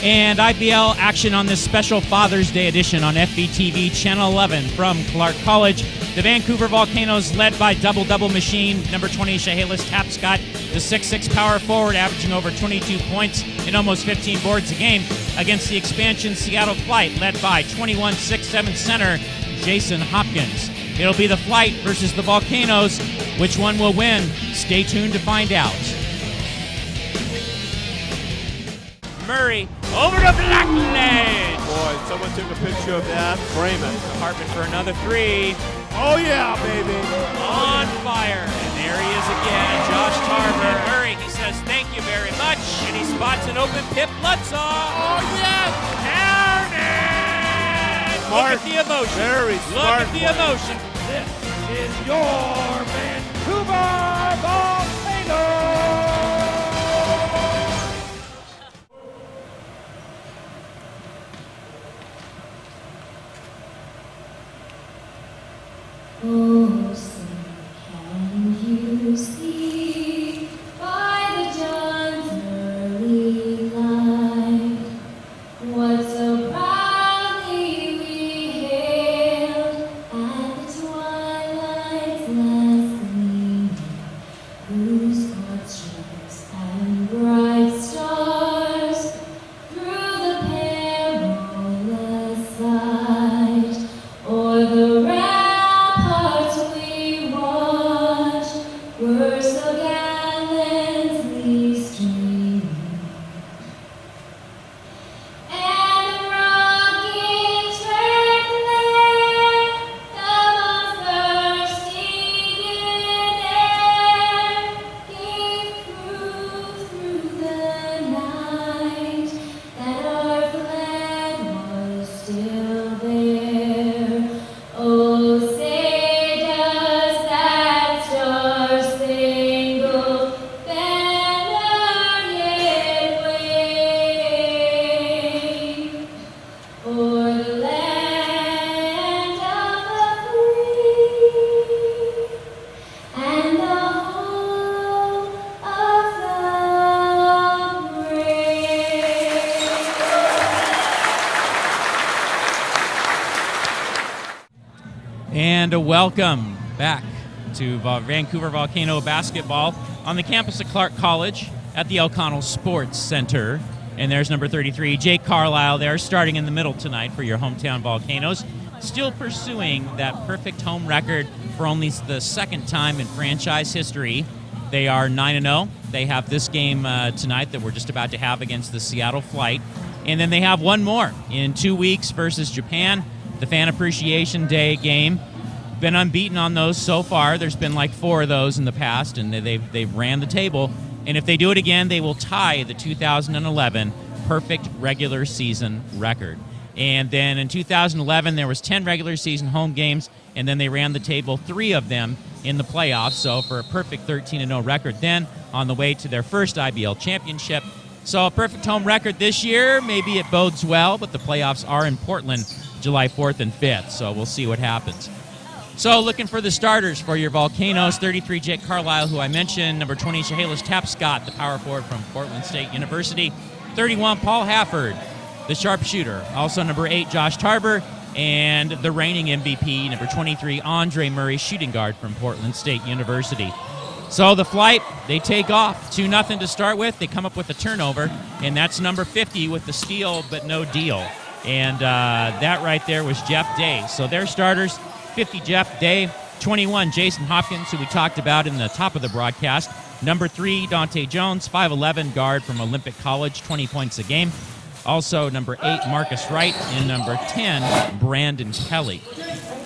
And IBL action on this special Father's Day edition on FBTV Channel 11 from Clark College. The Vancouver Volcanoes, led by double-double machine, number 20, Chehalis Tapscott, the 6'6 power forward, averaging over 22 points and almost 15 boards a game, against the expansion Seattle Flight, led by 21-6'7 center, Jason Hopkins. It'll be the Flight versus the Volcanoes. Which one will win? Stay tuned to find out. Murray over to Blackledge. Boy, someone took a picture of that. Frame it. Hartman for another three. Oh, yeah, baby. On fire. And there he is again, Josh Tarver. Murray, he says thank you very much. And he spots an open Pip Lutzow. Oh, yes. Down it. Look at the emotion. Very smart. Look at the emotion. This is your Vancouver Volcanoes. Oh, say, can you see by the dawn's early light what so proudly we hailed at the twilight's last gleaming, whose broad stripes and bright stars through the perilous sight o'er the were so gallantly streaming, and the rockets red glare, the thirsty air gave proof through the night that our flag was still there. Oh, say does that star-spangled banner yet wave o'er the land of the free and the home of the brave? And a welcome back to Vancouver Volcano basketball on the campus of Clark College at the O'Connell Sports Center. And there's number 33, Jake Carlisle there, starting in the middle tonight for your hometown Volcanoes. Still pursuing that perfect home record for only the second time in franchise history. They are 9-0. They have this game tonight that we're just about to have against the Seattle Flight. And then they have one more in 2 weeks versus Japan, the Fan Appreciation Day game. Been unbeaten on those so far. There's been like 4 of those in the past, and they've ran the table. And if they do it again, they will tie the 2011 perfect regular season record. And then in 2011, there was 10 regular season home games, and then they ran the table 3 of them in the playoffs. So for a perfect 13-0 record, then on the way to their first IBL championship. So a perfect home record this year. Maybe it bodes well, but the playoffs are in Portland July 4th and 5th. So we'll see what happens. So looking for the starters for your Volcanoes, 33, Jake Carlisle, who I mentioned, number 20, Chehalis Tapscott, the power forward from Portland State University, 31, Paul Hafford, the sharpshooter, also number 8, Josh Tarver, and the reigning MVP, number 23, Andre Murray, shooting guard from Portland State University. So the Flight, they take off 2-0 to start with. They come up with a turnover, and that's number 50 with the steal but no deal. And that right there was Jeff Day. So their starters, 50, Jeff Day, 21, Jason Hopkins, who we talked about in the top of the broadcast. Number 3, Dante Jones, 5'11", guard from Olympic College, 20 points a game. Also, number 8, Marcus Wright, and number 10, Brandon Kelly.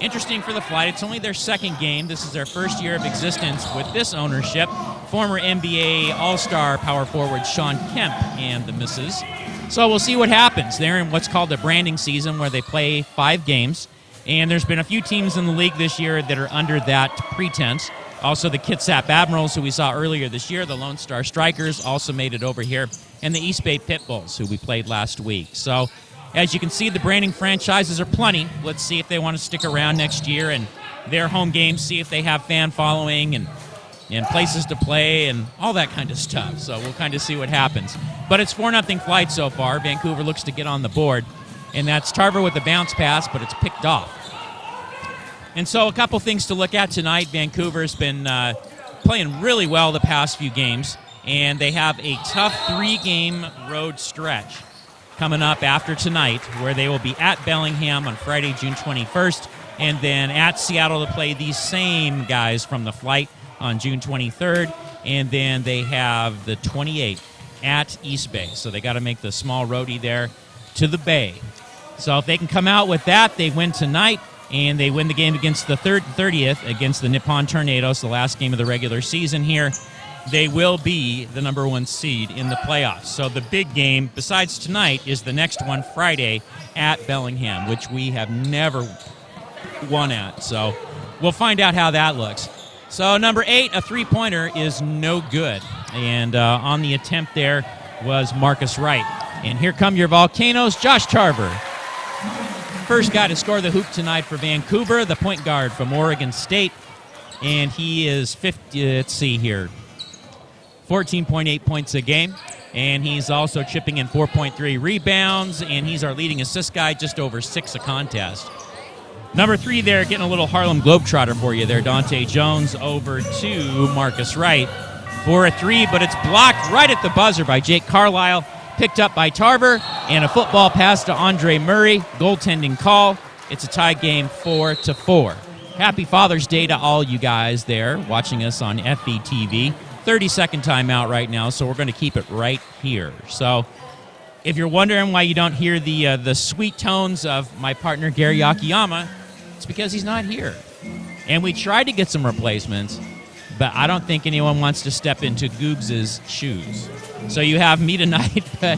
Interesting for the Flight, it's only their second game. This is their first year of existence with this ownership. Former NBA All-Star power forward Sean Kemp and the missus. So we'll see what happens. They're in what's called a branding season where they play 5 games. And there's been a few teams in the league this year that are under that pretense. Also, the Kitsap Admirals, who we saw earlier this year, the Lone Star Strikers, also made it over here, and the East Bay Pitbulls, who we played last week. So, as you can see, the branding franchises are plenty. Let's see if they want to stick around next year and their home games, see if they have fan following and and places to play and all that kind of stuff. So we'll kind of see what happens. But it's 4-0 Flight so far. Vancouver looks to get on the board. And that's Tarver with a bounce pass, but it's picked off. And so a couple things to look at tonight. Vancouver's been playing really well the past few games, and they have a tough 3-game road stretch coming up after tonight, where they will be at Bellingham on Friday, June 21st, and then at Seattle to play these same guys from the Flight on June 23rd, and then they have the 28th at East Bay. So they got to make the small roadie there to the Bay. So if they can come out with that, they win tonight, and they win the game against the 30th against the Nippon Tornadoes, the last game of the regular season here. They will be the number 1 seed in the playoffs. So the big game, besides tonight, is the next one Friday at Bellingham, which we have never won at. So we'll find out how that looks. So number 8, a 3-pointer is no good. And on the attempt there was Marcus Wright. And here come your Volcanoes, Josh Tarver. First guy to score the hoop tonight for Vancouver, the point guard from Oregon State. And he is 14.8 points a game. And he's also chipping in 4.3 rebounds. And he's our leading assist guy, just over 6 a contest. Number 3 there, getting a little Harlem Globetrotter for you there. Dante Jones over to Marcus Wright for a 3, but it's blocked right at the buzzer by Jake Carlisle. Picked up by Tarver, and a football pass to Andre Murray. Goaltending call. It's a tie game 4-4. Happy Father's Day to all you guys there watching us on FETV. 30-second timeout right now, so we're going to keep it right here. So if you're wondering why you don't hear the sweet tones of my partner Gary Akiyama, it's because he's not here. And we tried to get some replacements, but I don't think anyone wants to step into Googs' shoes. So you have me tonight, but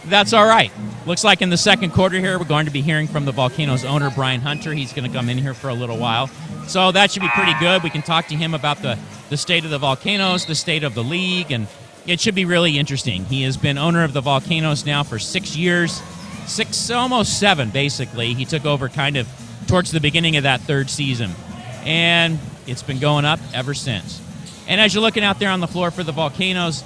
that's all right. Looks like in the second quarter here, we're going to be hearing from the Volcanoes owner, Brian Hunter. He's going to come in here for a little while. So that should be pretty good. We can talk to him about the state of the Volcanoes, the state of the league, and it should be really interesting. He has been owner of the Volcanoes now for 6 years, almost 7, basically. He took over kind of towards the beginning of that 3rd season, and it's been going up ever since. And as you're looking out there on the floor for the Volcanoes,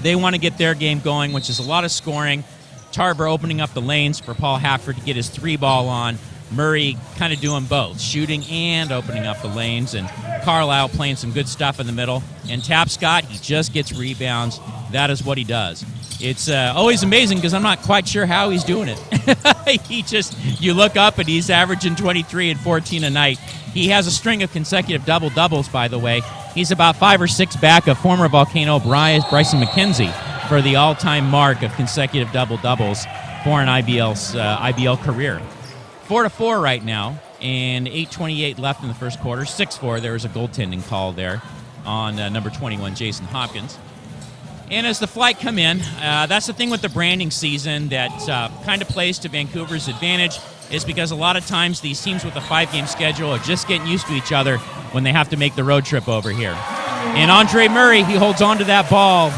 they want to get their game going, which is a lot of scoring. Tarver opening up the lanes for Paul Hafford to get his 3-ball on. Murray kind of doing both, shooting and opening up the lanes, and Carlisle playing some good stuff in the middle. And Tapscott, he just gets rebounds. That is what he does. It's always amazing because I'm not quite sure how he's doing it. You look up and he's averaging 23 and 14 a night. He has a string of consecutive double-doubles, by the way. He's about 5 or 6 back of former Volcano Bryson McKenzie for the all-time mark of consecutive double-doubles for an IBL career. 4-4 right now, and 8:28 left in the first quarter. 6-4. There was a goaltending call there on number 21, Jason Hopkins. And as the Flight come in, that's the thing with the branding season that kind of plays to Vancouver's advantage, is because a lot of times these teams with a 5-game schedule are just getting used to each other when they have to make the road trip over here. And Andre Murray, he holds on to that ball.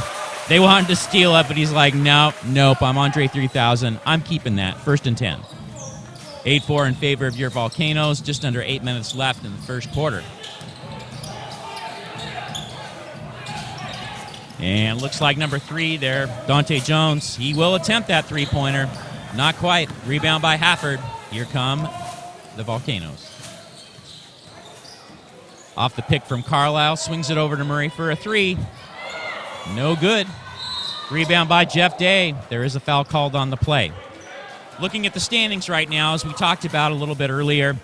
They wanted to steal it, but he's like, nope, I'm Andre 3000. I'm keeping that. 1st and 10. 8-4 in favor of your Volcanoes. Just under 8 minutes left in the first quarter. And looks like number 3 there, Dante Jones. He will attempt that 3-pointer. Not quite. Rebound by Hafford. Here come the Volcanoes. Off the pick from Carlisle. Swings it over to Murray for a 3. No good. Rebound by Jeff Day. There is a foul called on the play. Looking at the standings right now, as we talked about a little bit earlier,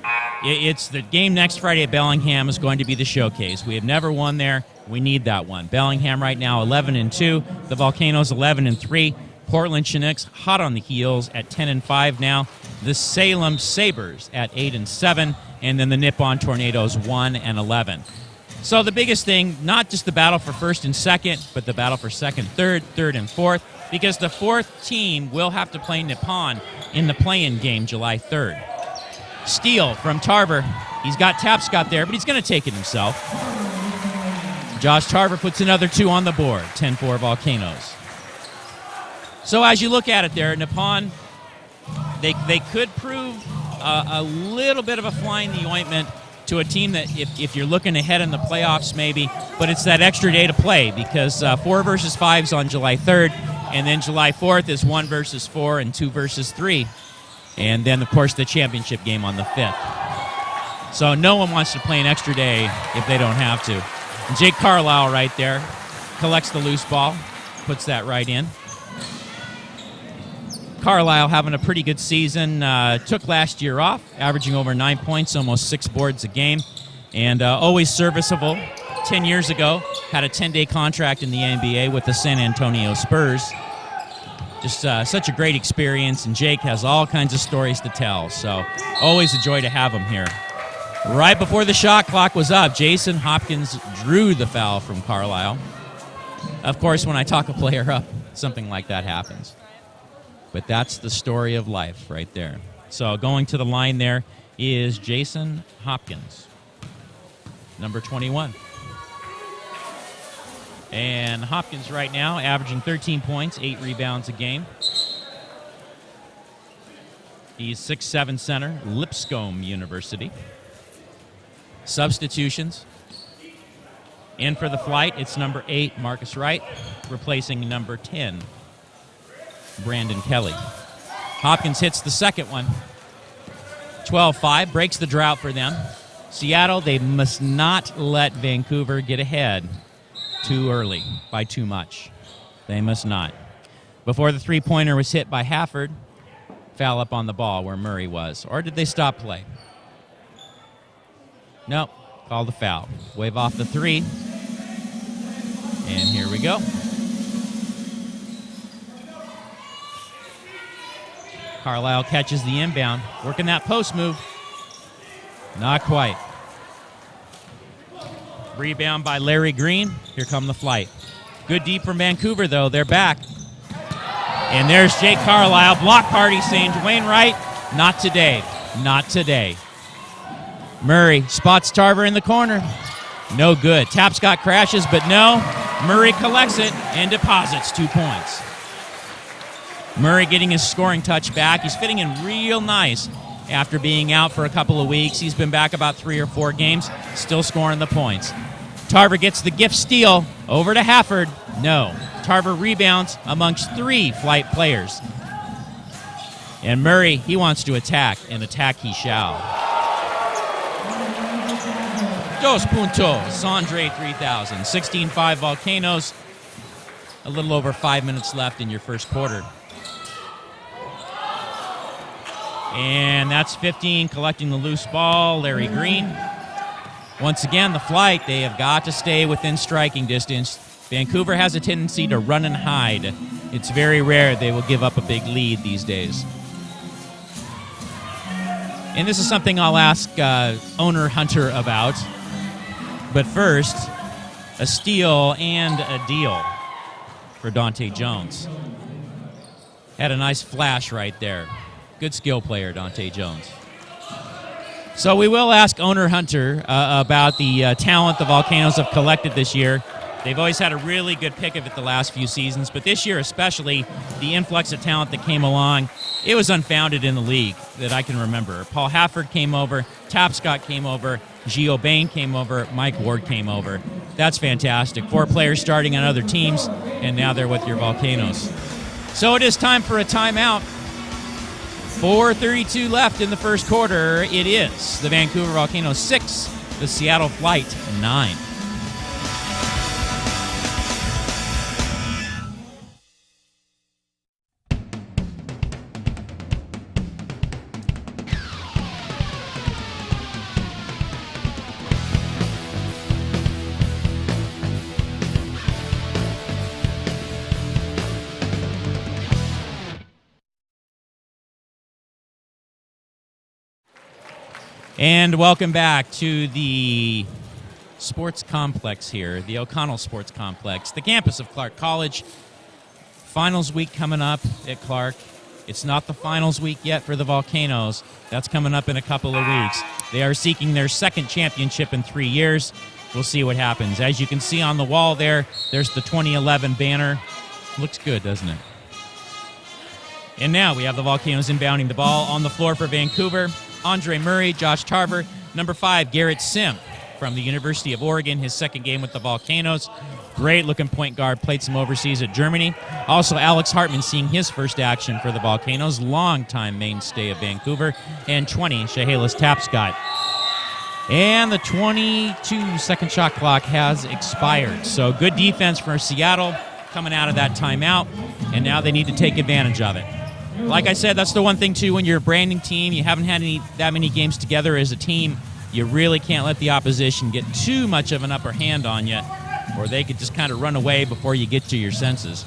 it's the game next Friday at Bellingham is going to be the showcase. We have never won there. We need that one. Bellingham right now 11-2. The Volcanoes 11-3. Portland Chinooks hot on the heels at 10-5 now. The Salem Sabres at 8-7, and then the Nippon Tornadoes 1-11. So the biggest thing, not just the battle for 1st and 2nd, but the battle for 2nd, 3rd and 4th, because the 4th team will have to play Nippon in the play-in game July 3rd. Steal from Tarver. He's got Tapscott there, but he's going to take it himself. Josh Tarver puts another 2 on the board, 10-4 Volcanoes. So as you look at it there, Nippon, they could prove a little bit of a fly in the ointment to a team that if you're looking ahead in the playoffs maybe, but it's that extra day to play because 4 versus 5 is on July 3rd, and then July 4th is 1 versus 4 and 2 versus 3. And then, of course, the championship game on the 5th. So no one wants to play an extra day if they don't have to. And Jake Carlisle right there collects the loose ball, puts that right in. Carlisle having a pretty good season. Took last year off, averaging over 9 points, almost 6 boards a game, and always serviceable. 10 years ago, had a 10-day contract in the NBA with the San Antonio Spurs. Just such a great experience, and Jake has all kinds of stories to tell, so always a joy to have him here. Right before the shot clock was up, Jason Hopkins drew the foul from Carlisle. Of course, when I talk a player up, something like that happens. But that's the story of life right there. So going to the line there is Jason Hopkins, number 21. And Hopkins right now averaging 13 points, 8 rebounds a game. He's 6'7" center, Lipscomb University. Substitutions. In for the flight, it's number 8, Marcus Wright, replacing number 10, Brandon Kelly. Hopkins hits the second one. 12-5, breaks the drought for them. Seattle, they must not let Vancouver get ahead too early by too much. They must not. Before the three-pointer was hit by Hafford, foul up on the ball where Murray was. Or did they stop play? Nope, called a foul. Wave off the 3. And here we go. Carlisle catches the inbound, working that post move. Not quite. Rebound by Larry Green. Here come the flight. Good deep from Vancouver, though. They're back. And there's Jake Carlisle. Block party saying, Dwayne Wright, not today. Not today. Murray spots Tarver in the corner. No good. Tapscott crashes, but no. Murray collects it and deposits 2 points. Murray getting his scoring touch back. He's fitting in real nice after being out for a couple of weeks. He's been back about 3 or 4 games, still scoring the points. Tarver gets the gift steal over to Hafford. No. Tarver rebounds amongst 3 flight players. And Murray, he wants to attack, and attack he shall. Dos puntos, Andre 3000. 16-5 Volcanoes. A little over 5 minutes left in your first quarter. And that's 15, collecting the loose ball, Larry Green. Once again, the flight, they have got to stay within striking distance. Vancouver has a tendency to run and hide. It's very rare they will give up a big lead these days. And this is something I'll ask owner Hunter about. But first, a steal and a deal for Dante Jones. Had a nice flash right there. Good skill player, Dante Jones. So we will ask owner Hunter about the talent the Volcanoes have collected this year. They've always had a really good pick of it the last few seasons, but this year especially, the influx of talent that came along, it was unfounded in the league that I can remember. Paul Hafford came over, Tapscott came over, Gio Bain came over, Mike Ward came over. That's fantastic. 4 players starting on other teams, and now they're with your Volcanoes. So it is time for a timeout. 4:32 left in the first quarter. It is the Vancouver Volcanoes 6, the Seattle Flight 9. And welcome back to the sports complex here, the O'Connell Sports Complex, the campus of Clark College. Finals week coming up at Clark. It's not the finals week yet for the Volcanoes. That's coming up in a couple of weeks. They are seeking their second championship in 3 years. We'll see what happens. As you can see on the wall there's the 2011 banner. Looks good, doesn't it? And now we have the Volcanoes inbounding the ball on the floor for Vancouver. Andre Murray, Josh Tarver, Number 5, Garrett Sim from the University of Oregon, his second game with the Volcanoes. Great-looking point guard, played some overseas at Germany. Also, Alex Hartman seeing his first action for the Volcanoes, longtime mainstay of Vancouver. And 20, Chehalis Tapscott. And the 22-second shot clock has expired. So good defense for Seattle coming out of that timeout, and now they need to take advantage of it. Like I said, that's the one thing, too, when you're a branding team, you haven't had that many games together as a team, you really can't let the opposition get too much of an upper hand on you, or they could just kind of run away before you get to your senses.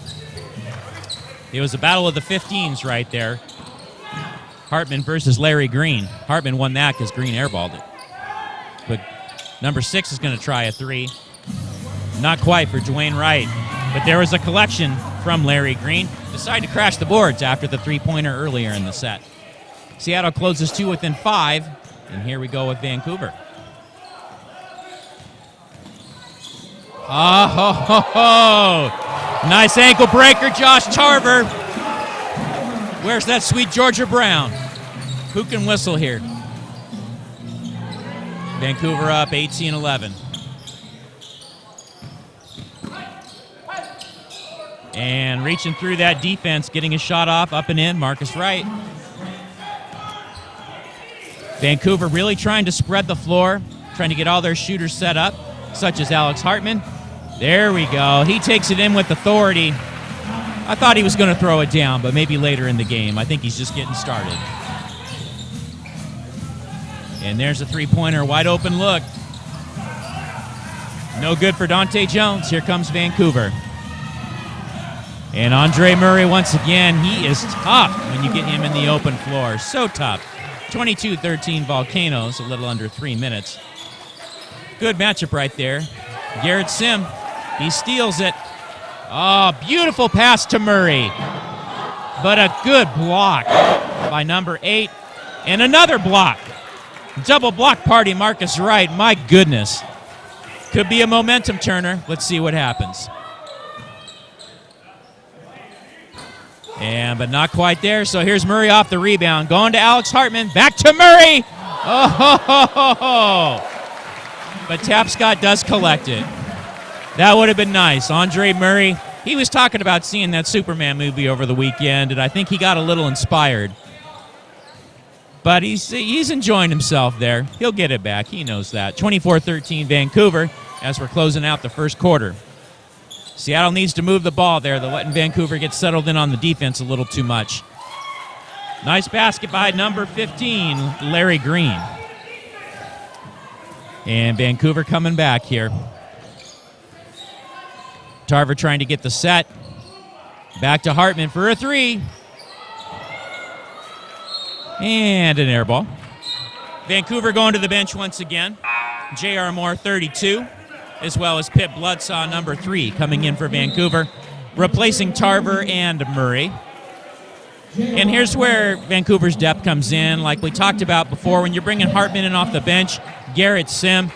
It was a battle of the 15s right there. Hartman versus Larry Green. Hartman won that because Green airballed it. But number 6 is going to try a 3. Not quite for Dwayne Wright. But there was a collection from Larry Green. Decided to crash the boards after the three-pointer earlier in the set. Seattle closes 2 within 5. And here we go with Vancouver. Oh, ho, ho, ho. Nice ankle breaker, Josh Tarver. Where's that sweet Georgia Brown? Who can whistle here? Vancouver up 18-11. And reaching through that defense, getting a shot off, up and in, Marcus Wright. Vancouver really trying to spread the floor, trying to get all their shooters set up, such as Alex Hartman. There we go. He takes it in with authority. I thought he was going to throw it down, but maybe later in the game. I think he's just getting started. And there's a three-pointer, wide open look. No good for Dante Jones. Here comes Vancouver. And Andre Murray, once again, he is tough when you get him in the open floor. So tough. 22-13 Volcanoes, a little under 3 minutes. Good matchup right there. Garrett Sim, he steals it. Oh, beautiful pass to Murray. But a good block by number 8. And another block. Double block party, Marcus Wright. My goodness. Could be a momentum turner. Let's see what happens. But not quite there. So here's Murray off the rebound. Going to Alex Hartman. Back to Murray. Oh, ho, ho, ho, ho. But Tapscott does collect it. That would have been nice. Andre Murray, he was talking about seeing that Superman movie over the weekend, and I think he got a little inspired. But he's enjoying himself there. He'll get it back. He knows that. 24-13 Vancouver as we're closing out the first quarter. Seattle needs to move the ball there. They're letting Vancouver get settled in on the defense a little too much. Nice basket by number 15, Larry Green. And Vancouver coming back here. Tarver trying to get the set. Back to Hartman for a 3. And an air ball. Vancouver going to the bench once again. J.R. Moore, 32. As well as Pip Bloodsaw, number 3, coming in for Vancouver, replacing Tarver and Murray. And here's where Vancouver's depth comes in. Like we talked about before, when you're bringing Hartman in off the bench, Garrett Sim,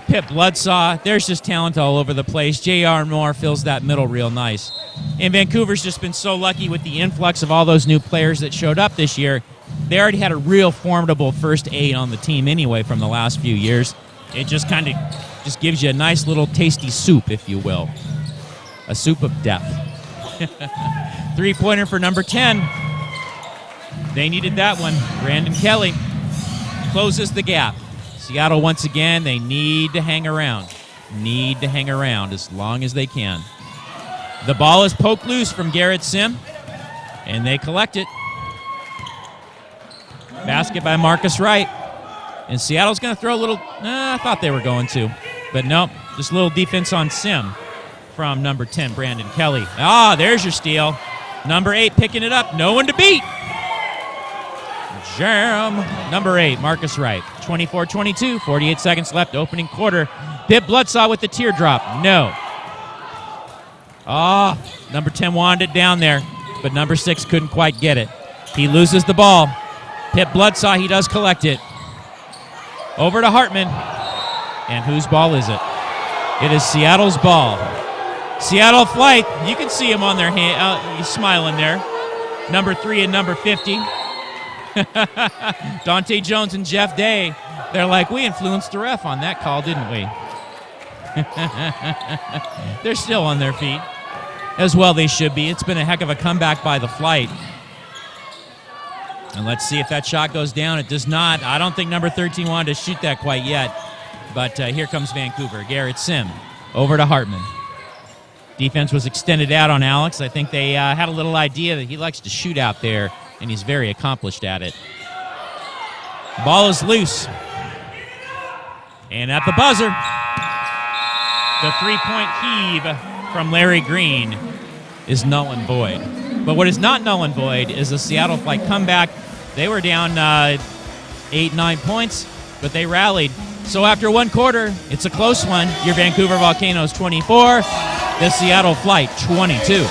Pip Bloodsaw, there's just talent all over the place. J.R. Moore fills that middle real nice. And Vancouver's just been so lucky with the influx of all those new players that showed up this year. They already had a real formidable first 8 on the team anyway from the last few years. It just kind of just gives you a nice little tasty soup, if you will. A soup of depth. Three-pointer for number 10. They needed that one. Brandon Kelly closes the gap. Seattle, once again, they need to hang around. Need to hang around as long as they can. The ball is poked loose from Garrett Sim, and they collect it. Basket by Marcus Wright. And Seattle's going to throw a little, I thought they were going to. But nope, just a little defense on Sim from number 10, Brandon Kelly. There's your steal. Number 8 picking it up. No one to beat. Jam. Number 8, Marcus Wright. 24-22, 48 seconds left, opening quarter. Pip Bloodsaw with the teardrop. No. Number 10 wanted it down there, but number 6 couldn't quite get it. He loses the ball. Pip Bloodsaw, he does collect it. Over to Hartman. And whose ball is it? It is Seattle's ball. Seattle flight. You can see him on their hand. He's smiling there. Number 3 and number 50. Dante Jones and Jeff Day, they're like, we influenced the ref on that call, didn't we? They're still on their feet. As well they should be. It's been a heck of a comeback by the Flight. And let's see if that shot goes down. It does not. I don't think number 13 wanted to shoot that quite yet. But here comes Vancouver. Garrett Sim over to Hartman. Defense was extended out on Alex. I think they had a little idea that he likes to shoot out there, and he's very accomplished at it. Ball is loose. And at the buzzer, the three-point heave from Larry Green is null and void. But what is not null and void is the Seattle Flight comeback. They were down 8-9 points, but they rallied. So after one quarter, it's a close one. Your Vancouver Volcanoes 24, the Seattle Flight 22.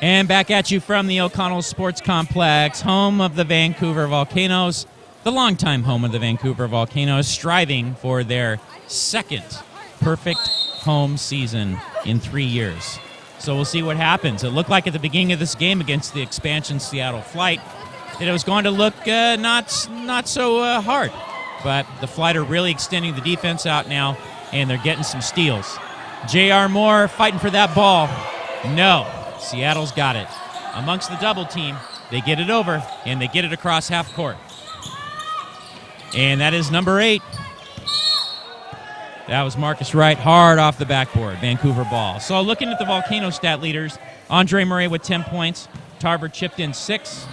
And back at you from the O'Connell Sports Complex, home of the Vancouver Volcanoes, the longtime home of the Vancouver Volcanoes, striving for their second perfect home season in 3 years. So we'll see what happens. It looked like at the beginning of this game against the expansion Seattle Flight that it was going to look not so hard. But the Flight are really extending the defense out now, and they're getting some steals. J.R. Moore fighting for that ball. No. Seattle's got it. Amongst the double team, they get it over, and they get it across half court. And that is number 8. That was Marcus Wright, hard off the backboard. Vancouver ball. So looking at the Volcano stat leaders, Andre Murray with 10 points. Tarver chipped in 6.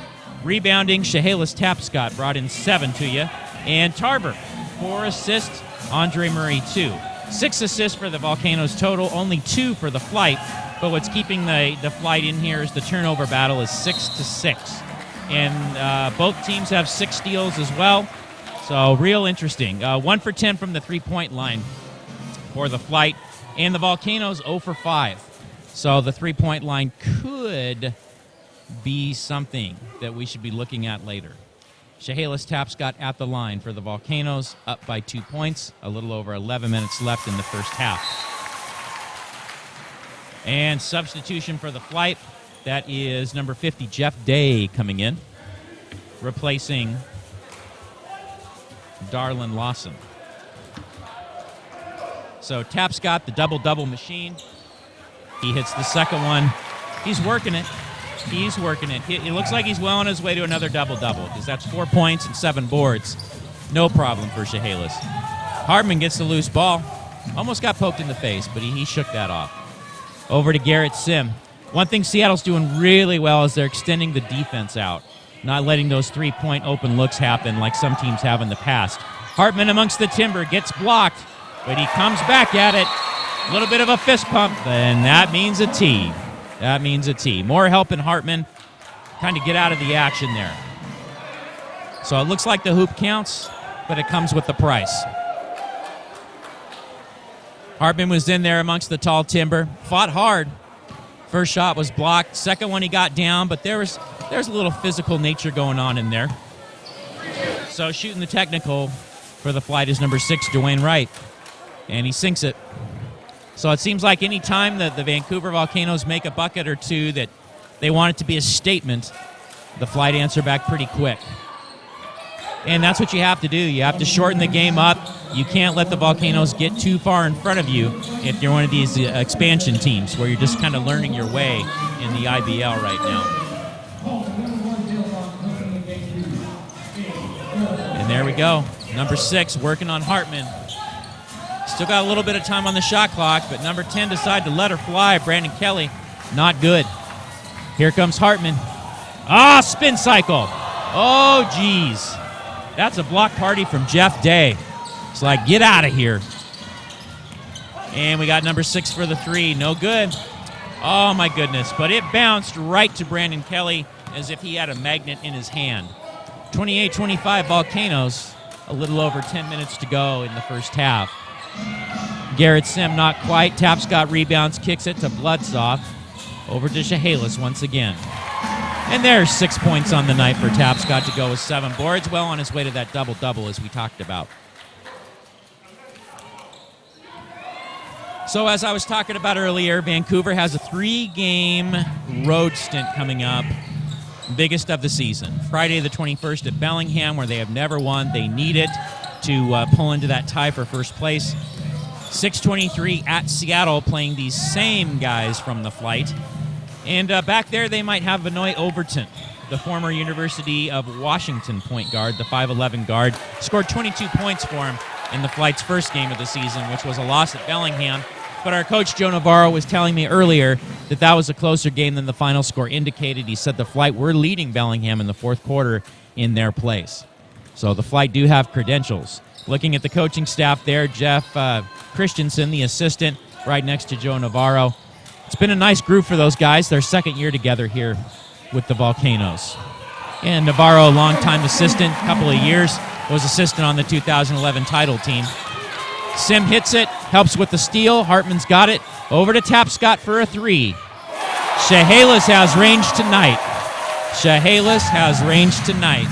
Rebounding, Chehalis Tapscott brought in 7 to you. And Tarver, 4 assists. Andre Murray, 2. 6 assists for the Volcanoes total, only 2 for the Flight. But what's keeping the Flight in here is the turnover battle is 6-6. And both teams have 6 steals as well. So real interesting. 1 for 10 from the three-point line for the Flight. And the Volcanoes 0 for 5. So the three-point line could be something that we should be looking at later. Chehalis Tapscott at the line for the Volcanoes, up by 2 points. A little over 11 minutes left in the first half. And substitution for the Flight, that is number 50, Jeff Day, coming in, replacing Darlin Lawson. So Tapscott, the double-double machine. He hits the second one. He's working it. He's working it. It looks like he's well on his way to another double-double, because that's 4 points and 7 boards. No problem for Chehalis. Hartman gets the loose ball. Almost got poked in the face, but he shook that off. Over to Garrett Sim. One thing Seattle's doing really well is they're extending the defense out, not letting those three-point open looks happen like some teams have in the past. Hartman amongst the timber gets blocked, but he comes back at it. A little bit of a fist pump, and that means a tee. That means a tee. More helping Hartman kind of get out of the action there. So it looks like the hoop counts, but it comes with the price. Hartman was in there amongst the tall timber, fought hard. First shot was blocked. Second one he got down, but there's a little physical nature going on in there. So shooting the technical for the Flight is number 6, Dwayne Wright, and he sinks it. So it seems like any time that the Vancouver Volcanoes make a bucket or two that they want it to be a statement, the Flight answer back pretty quick. And that's what you have to do. You have to shorten the game up. You can't let the Volcanoes get too far in front of you if you're one of these expansion teams where you're just kind of learning your way in the IBL right now. And there we go. Number 6 working on Hartman. Still got a little bit of time on the shot clock, but number 10 decided to let her fly. Brandon Kelly, not good. Here comes Hartman. Spin cycle. Oh, geez. That's a block party from Jeff Day. It's like, get out of here. And we got number 6 for the 3. No good. Oh, my goodness. But it bounced right to Brandon Kelly as if he had a magnet in his hand. 28-25 Volcanoes. A little over 10 minutes to go in the first half. Garrett Sim not quite. Tapscott rebounds, kicks it to Bloodsoff. Over to Chehalis once again. And there's 6 points on the night for Tapscott to go with 7 boards. Well on his way to that double-double as we talked about. So as I was talking about earlier, Vancouver has a 3-game road stint coming up. Biggest of the season. Friday the 21st at Bellingham, where they have never won. They need it to pull into that tie for first place. 6:23 at Seattle, playing these same guys from the flight. And back there, they might have Benoit Overton, the former University of Washington point guard, the 5'11 guard. Scored 22 points for him in the flight's first game of the season, which was a loss at Bellingham. But our coach, Joe Navarro, was telling me earlier that that was a closer game than the final score indicated. He said the flight were leading Bellingham in the fourth quarter in their place. So the flight do have credentials. Looking at the coaching staff there, Jeff Christensen, the assistant, right next to Joe Navarro. It's been a nice group for those guys. Their second year together here with the Volcanoes. And Navarro, a longtime assistant, couple of years, was assistant on the 2011 title team. Sim hits it, helps with the steal. Hartman's got it. Over to Tapscott for a 3. Chehalis has range tonight. Chehalis has range tonight.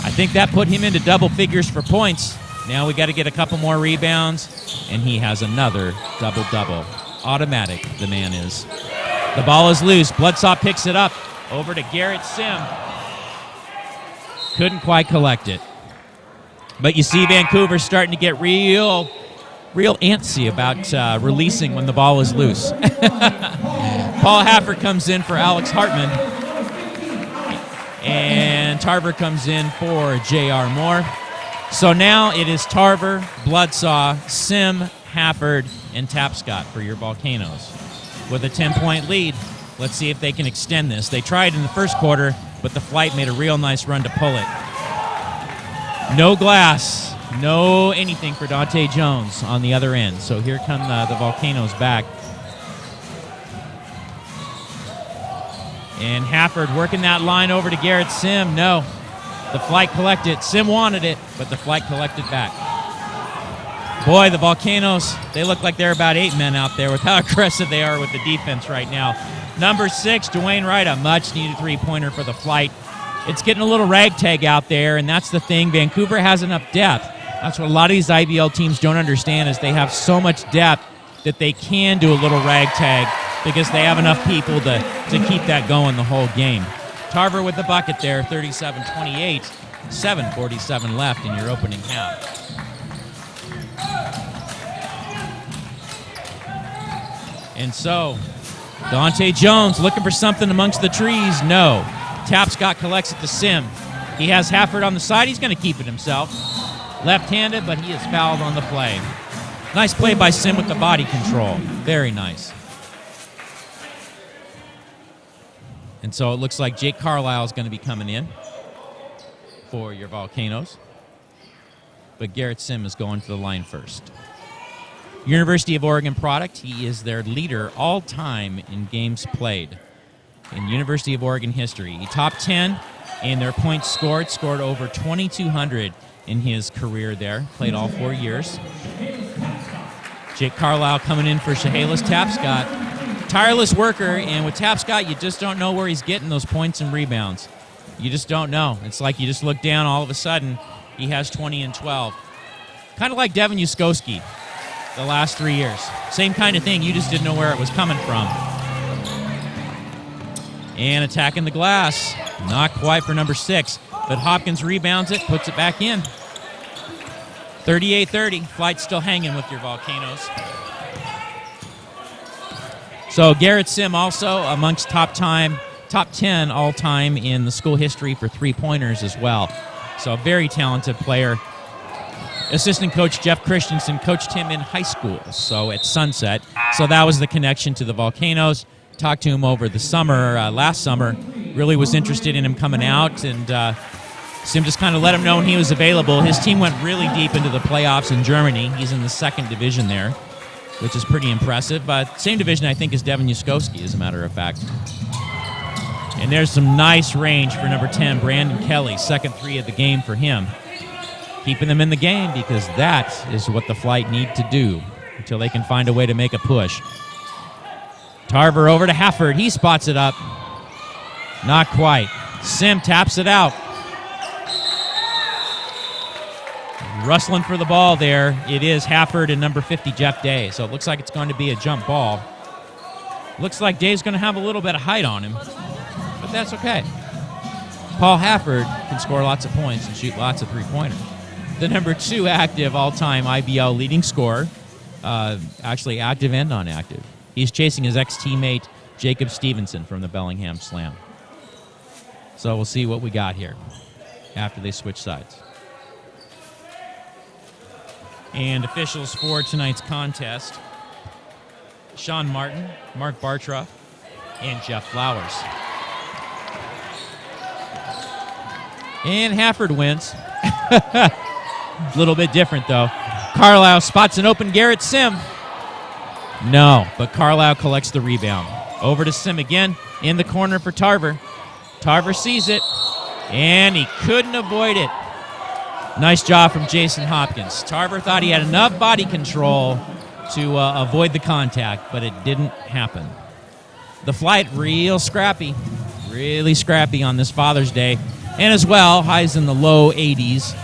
I think that put him into double figures for points. Now we got to get a couple more rebounds, and he has another double-double. Automatic, the man is. The ball is loose. Bloodsaw picks it up. Over to Garrett Sim. Couldn't quite collect it. But you see Vancouver starting to get real antsy about releasing when the ball is loose. Paul Hafford comes in for Alex Hartman. And Tarver comes in for J.R. Moore. So now it is Tarver, Bloodsaw, Sim, Hafford, and Tapscott for your Volcanoes. With a 10-point lead, let's see if they can extend this. They tried in the first quarter, but the flight made a real nice run to pull it. No glass, no anything for Dante Jones on the other end. So here come the Volcanoes back. And Hafford working that line over to Garrett Sim. No, the flight collected. Sim wanted it, but the flight collected back. Boy, the Volcanoes, they look like they're about 8 men out there with how aggressive they are with the defense right now. Number 6, Dwayne Wright, a much-needed three-pointer for the flight. It's getting a little ragtag out there, and that's the thing. Vancouver has enough depth. That's what a lot of these IBL teams don't understand is they have so much depth that they can do a little ragtag because they have enough people to keep that going the whole game. Tarver with the bucket there, 37-28, 7:47 left in your opening half. And so, Dante Jones looking for something amongst the trees. No. Tapscott collects it to Sim. He has Hafford on the side. He's going to keep it himself. Left-handed, but he is fouled on the play. Nice play by Sim with the body control. Very nice. And so it looks like Jake Carlisle is going to be coming in for your Volcanoes. But Garrett Sim is going to the line first. University of Oregon product. He is their leader all-time in games played in University of Oregon history. He top 10 in their points scored over 2,200 in his career there. Played all 4 years. Jake Carlisle coming in for Chehalis Tapscott. Tireless worker, and with Tapscott, you just don't know where he's getting those points and rebounds. You just don't know. It's like you just look down, all of a sudden, he has 20 and 12. Kind of like Devin Yuskoski the last 3 years. Same kind of thing. You just didn't know where it was coming from. And attacking the glass. Not quite for number 6. But Hopkins rebounds it, puts it back in. 38-30. Flight's still hanging with your Volcanoes. So Garrett Sim also amongst top 10 all-time in the school history for three-pointers as well. So a very talented player. Assistant coach Jeff Christensen coached him in high school, so at Sunset. So that was the connection to the Volcanoes. Talked to him over the summer, last summer. Really was interested in him coming out, and Sim just kind of let him know when he was available. His team went really deep into the playoffs in Germany. He's in the second division there, which is pretty impressive. But same division, I think, as Devin Yuskowski, as a matter of fact. And there's some nice range for number 10, Brandon Kelly. Second three of the game for him. Keeping them in the game because that is what the Flight need to do until they can find a way to make a push. Tarver over to Hafford. He spots it up. Not quite. Sim taps it out. Rustling for the ball there. It is Hafford and number 50, Jeff Day. So it looks like it's going to be a jump ball. Looks like Day's going to have a little bit of height on him, but that's okay. Paul Hafford can score lots of points and shoot lots of three-pointers. The number 2 active all-time IBL leading scorer, actually active and non-active. He's chasing his ex-teammate Jacob Stevenson from the Bellingham Slam. So we'll see what we got here after they switch sides. And officials for tonight's contest, Sean Martin, Mark Bartroff, and Jeff Flowers. And Hafford wins. A little bit different, though. Carlisle spots an open Garrett Sim. No, but Carlisle collects the rebound. Over to Sim again, in the corner for Tarver. Tarver sees it, and he couldn't avoid it. Nice job from Jason Hopkins. Tarver thought he had enough body control to avoid the contact, but it didn't happen. The Flight real scrappy, really scrappy on this Father's Day. And as well, highs in the low 80s.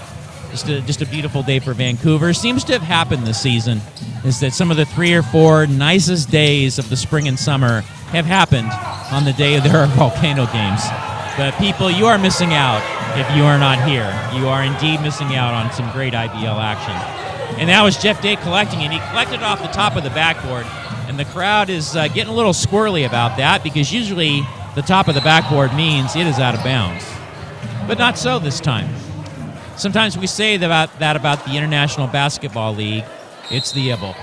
Just a beautiful day for Vancouver. Seems to have happened this season is that some of the 3 or 4 nicest days of the spring and summer have happened on the day there are Volcano games. But people, you are missing out if you are not here. You are indeed missing out on some great IBL action. And that was Jeff Day collecting it. He collected it off the top of the backboard, and the crowd is getting a little squirrely about that because usually the top of the backboard means it is out of bounds. But not so this time. Sometimes we say that about the International Basketball League. It's the Ibble.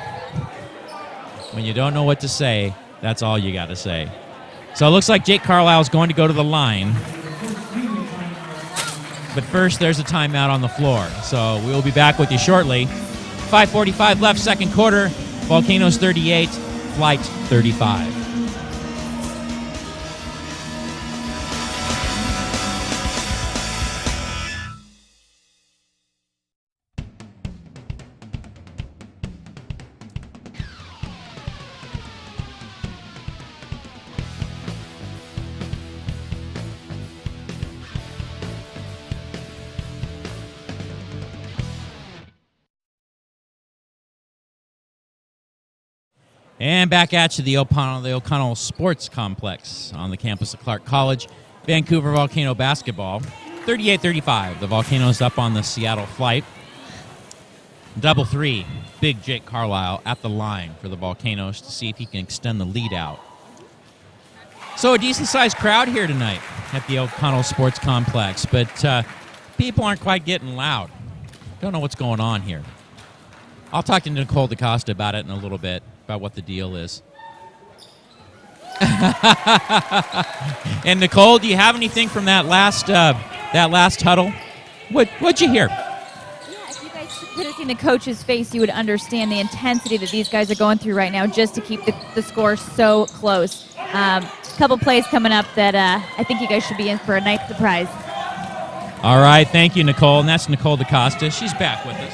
When you don't know what to say, that's all you got to say. So it looks like Jake Carlisle is going to go to the line. But first, there's a timeout on the floor. So we'll be back with you shortly. 5:45 left, second quarter. Volcanoes 38, Flight 35. And back at you, the O'Connell Sports Complex on the campus of Clark College. Vancouver Volcano basketball, 38-35. The Volcanoes up on the Seattle Flight. Double three, big Jake Carlisle at the line for the Volcanoes to see if he can extend the lead out. So a decent-sized crowd here tonight at the O'Connell Sports Complex, but people aren't quite getting loud. Don't know what's going on here. I'll talk to Nicole DaCosta about it in a little bit, about what the deal is. And Nicole, do you have anything from that last huddle? What'd you hear? Yeah, if you guys could have seen the coach's face, you would understand the intensity that these guys are going through right now just to keep the score so close. A couple plays coming up that I think you guys should be in for a nice surprise. All right, thank you, Nicole. And that's Nicole DaCosta. She's back with us.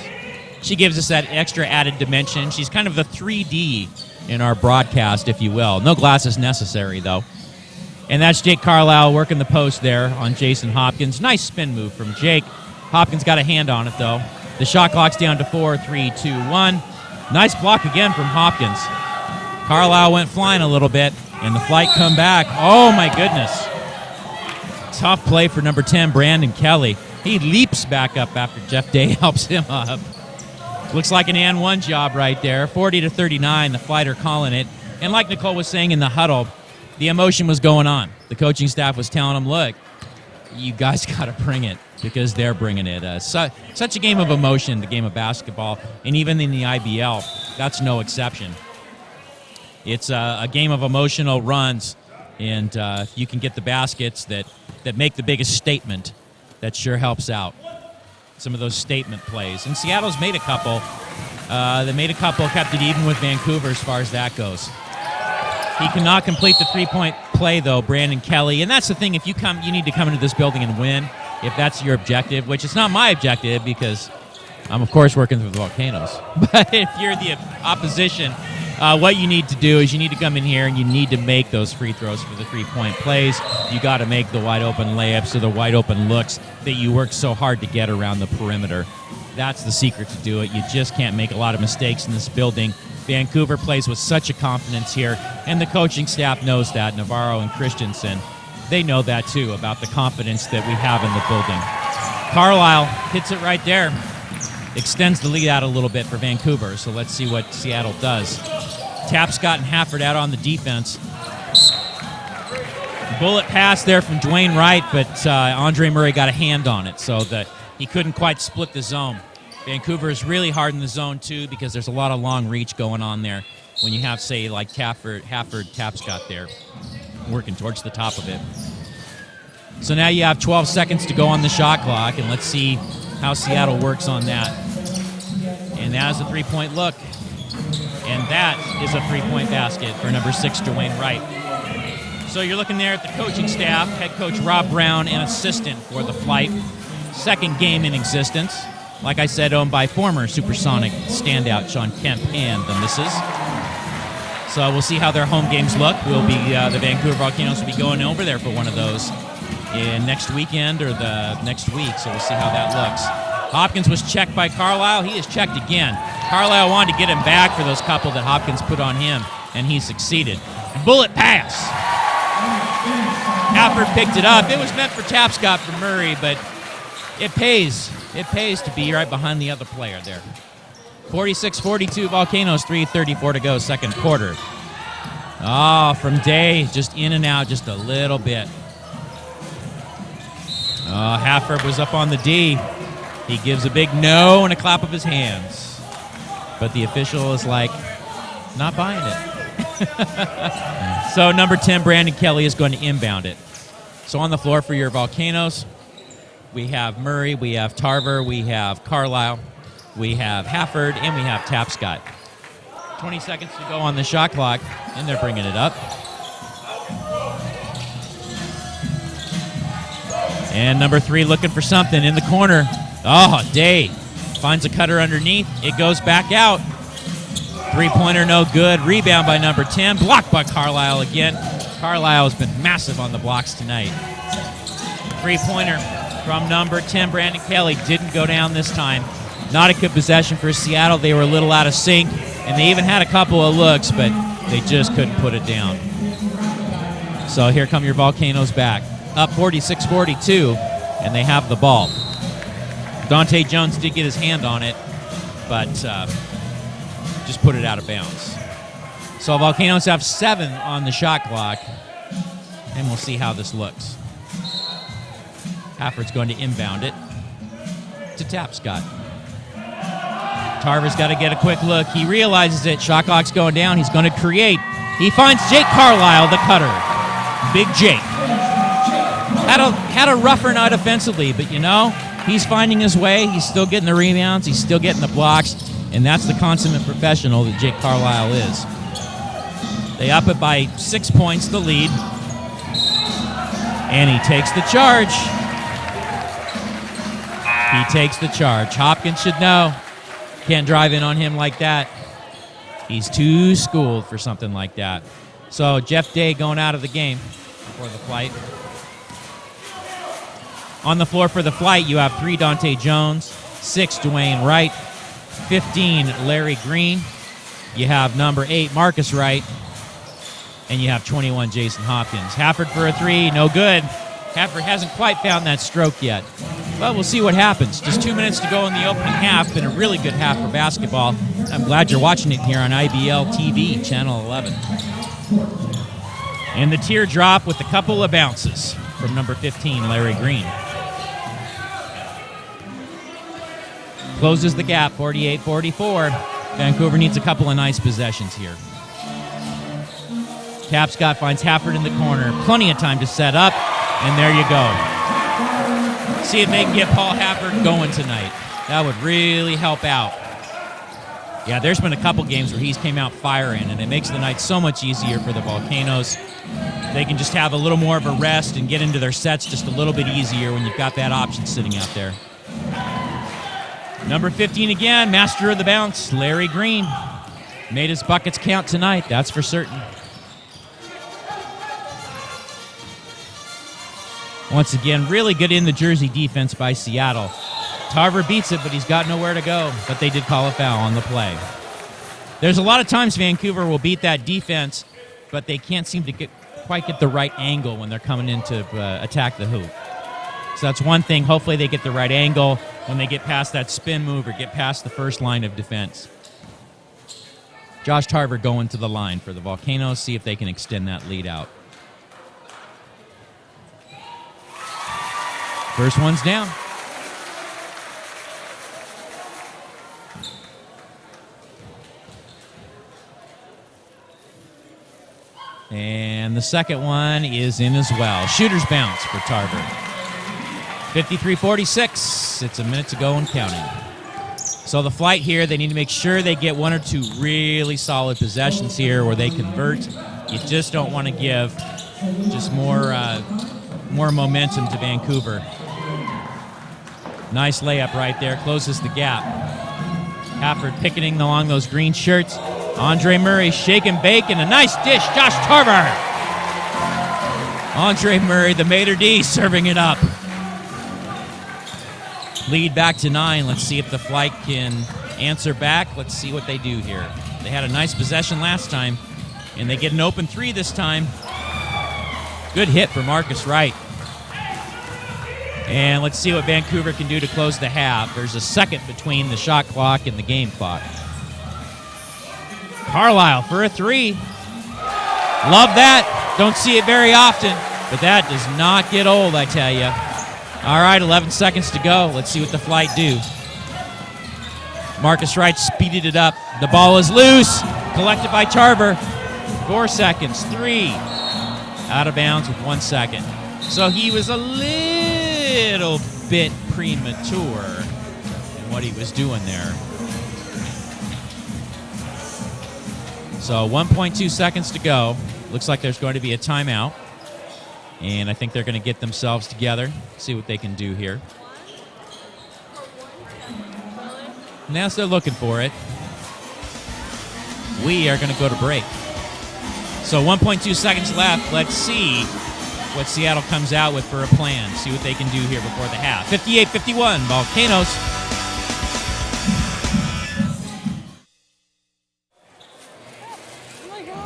She gives us that extra added dimension. She's kind of the 3D in our broadcast, if you will. No glasses necessary, though. And that's Jake Carlisle working the post there on Jason Hopkins. Nice spin move from Jake. Hopkins got a hand on it, though. The shot clock's down to 4, 3, 2, 1. Nice block again from Hopkins. Carlisle went flying a little bit, and the Flight come back. Oh, my goodness. Tough play for number 10, Brandon Kelly. He leaps back up after Jeff Day helps him up. Looks like an and one job right there. 40-39, the Flighter calling it. And like Nicole was saying in the huddle, the emotion was going on. The coaching staff was telling them, look, you guys got to bring it because they're bringing it. Such a game of emotion, the game of basketball, and even in the IBL, that's no exception. It's a game of emotional runs, and if you can get the baskets that make the biggest statement, that sure helps out. Some of those statement plays. And Seattle's made a couple. Kept it even with Vancouver as far as that goes. He cannot complete the three-point play, though, Brandon Kelly. And that's the thing. If you need to come into this building and win, if that's your objective, which is not my objective because I'm, of course, working for the Volcanoes. But if you're the opposition, what you need to do is you need to come in here and you need to make those free throws for the three-point plays. You got to make the wide-open layups or the wide-open looks that you worked so hard to get around the perimeter. That's the secret to do it. You just can't make a lot of mistakes in this building. Vancouver plays with such a confidence here, and the coaching staff knows that. Navarro and Christensen, they know that too, about the confidence that we have in the building. Carlisle hits it right there. Extends the lead out a little bit for Vancouver, so let's see what Seattle does. Tapscott and Hafford out on the defense. Bullet pass there from Dwayne Wright, but Andre Murray got a hand on it, so that he couldn't quite split the zone. Vancouver is really hard in the zone, too, because there's a lot of long reach going on there when you have, say, like Hafford, Tapscott there, working towards the top of it. So now you have 12 seconds to go on the shot clock, and let's see how Seattle works on that. And that is a three-point look. And that is a three-point basket for number 6, Dwayne Wright. So you're looking there at the coaching staff, head coach Rob Brown, and assistant for the Flight. Second game in existence. Like I said, owned by former Supersonic standout Sean Kemp and the Misses. So we'll see how their home games look. We'll be the Vancouver Volcanoes will be going over there for one of those in next weekend or the next week. So we'll see how that looks. Hopkins was checked by Carlisle. He is checked again. Carlisle wanted to get him back for those couple that Hopkins put on him, and he succeeded. Bullet pass. Hafford picked it up. It was meant for Tapscott for Murray, but it pays. It pays to be right behind the other player there. 46-42 Volcanoes, 3:34 to go, second quarter. Oh, from Day, just in and out just a little bit. Oh, Hafford was up on the D. He gives a big no and a clap of his hands. But the official is like, not buying it. So number 10, Brandon Kelly, is going to inbound it. So on the floor for your Volcanoes, we have Murray, we have Tarver, we have Carlisle, we have Hafford, and we have Tapscott. 20 seconds to go on the shot clock, and they're bringing it up. And number 3 looking for something in the corner. Oh, Day finds a cutter underneath. It goes back out. Three-pointer no good. Rebound by number 10. Blocked by Carlisle again. Carlisle has been massive on the blocks tonight. Three-pointer from number 10, Brandon Kelly. Didn't go down this time. Not a good possession for Seattle. They were a little out of sync, and they even had a couple of looks, but they just couldn't put it down. So here come your Volcanoes back. Up 46-42, and they have the ball. Dante Jones did get his hand on it, but just put it out of bounds. So Volcanoes have 7 on the shot clock, and we'll see how this looks. Hafford's going to inbound it to Tapscott. Tarver's got to get a quick look. He realizes it. Shot clock's going down. He's going to create. He finds Jake Carlisle, the cutter. Big Jake. Had a rougher night offensively, but he's finding his way. He's still getting the rebounds. He's still getting the blocks, and that's the consummate professional that Jake Carlisle is. They up it by 6 points, the lead, and he takes the charge. He takes the charge. Hopkins should know. Can't drive in on him like that. He's too schooled for something like that. So Jeff Day going out of the game for the Flight. On the floor for the Flight, you have 3 Dante Jones, 6 Dwayne Wright, 15 Larry Green. You have number 8 Marcus Wright, and you have 21 Jason Hopkins. Hafford for a 3, no good. Haffer hasn't quite found that stroke yet. But we'll see what happens. Just 2 minutes to go in the opening half. Been a really good half for basketball. I'm glad you're watching it here on IBL TV, Channel 11. And the teardrop with a couple of bounces from number 15, Larry Green. Closes the gap, 48-44. Vancouver needs a couple of nice possessions here. Tapscott finds Hafford in the corner. Plenty of time to set up, and there you go. See if they can get Paul Hafford going tonight. That would really help out. Yeah, there's been a couple games where he's came out firing, and it makes the night so much easier for the Volcanoes. They can just have a little more of a rest and get into their sets just a little bit easier when you've got that option sitting out there. Number 15 again, master of the bounce, Larry Green. Made his buckets count tonight, that's for certain. Once again, really good in the jersey defense by Seattle. Tarver beats it, but he's got nowhere to go. But they did call a foul on the play. There's a lot of times Vancouver will beat that defense, but they can't seem to quite get the right angle when they're coming in to attack the hoop. So that's one thing. Hopefully they get the right angle when they get past that spin move or get past the first line of defense. Josh Tarver going to the line for the Volcanoes, see if they can extend that lead out. First one's down. And the second one is in as well. Shooter's bounce for Tarver. 53-46. It's a minute to go and counting. So the flight here, they need to make sure they get one or two really solid possessions here where they convert. You just don't want to give just more momentum to Vancouver. Nice layup right there. Closes the gap. Hafford picketing along those green shirts. Andre Murray shake and bake, and a nice dish. Josh Tarver. Andre Murray, the maitre d', serving it up. Lead back to 9. Let's see if the flight can answer back. Let's see what they do here. They had a nice possession last time, and they get an open three this time. Good hit for Marcus Wright. And let's see what Vancouver can do to close the half. There's a second between the shot clock and the game clock. Carlisle for a three. Love that. Don't see it very often, but that does not get old, I tell you. All right, 11 seconds to go. Let's see what the flight do. Marcus Wright speeded it up. The ball is loose. Collected by Tarver. 4 seconds. 3. Out of bounds with 1 second. So he was a little bit premature in what he was doing there. So 1.2 seconds to go. Looks like there's going to be a timeout. And I think they're going to get themselves together, see what they can do here. And as they're looking for it, we are going to go to break. So 1.2 seconds left. Let's see what Seattle comes out with for a plan. See what they can do here before the half. 58-51, Volcanoes.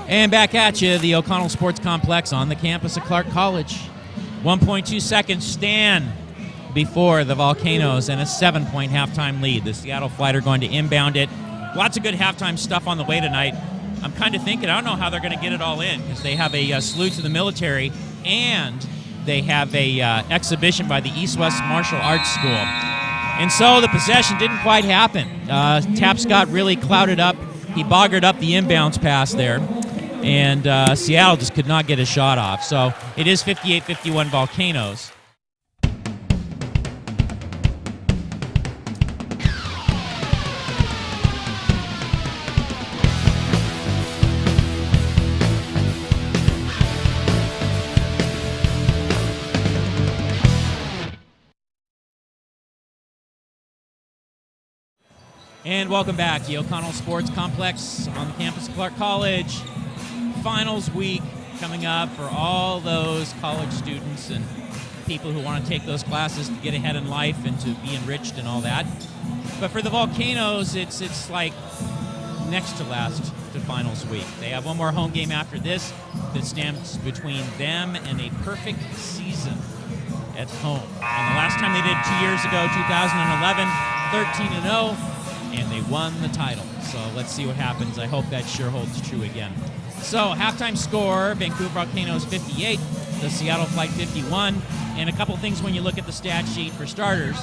And back at you, the O'Connell Sports Complex on the campus of Clark College. 1.2 seconds stand before the Volcanoes and a 7-point halftime lead. The Seattle Flight are going to inbound it. Lots of good halftime stuff on the way tonight. I'm kind of thinking, I don't know how they're going to get it all in because they have a salute to the military and they have a exhibition by the East-West Martial Arts School. And so the possession didn't quite happen. Tapscott really clouded up. He boggered up the inbounds pass there. And Seattle just could not get a shot off. So it is 58-51 Volcanoes. And welcome back. The O'Connell Sports Complex on the campus of Clark College. Finals week coming up for all those college students and people who want to take those classes to get ahead in life and to be enriched and all that. But for the Volcanoes, it's like next to last to finals week. They have one more home game after this that stands between them and a perfect season at home. And the last time they did 2 years ago, 2011, 13-0, and they won the title. So let's see what happens. I hope that sure holds true again. So halftime score, Vancouver Volcanoes 58, the Seattle Flight 51. And a couple things when you look at the stat sheet for starters.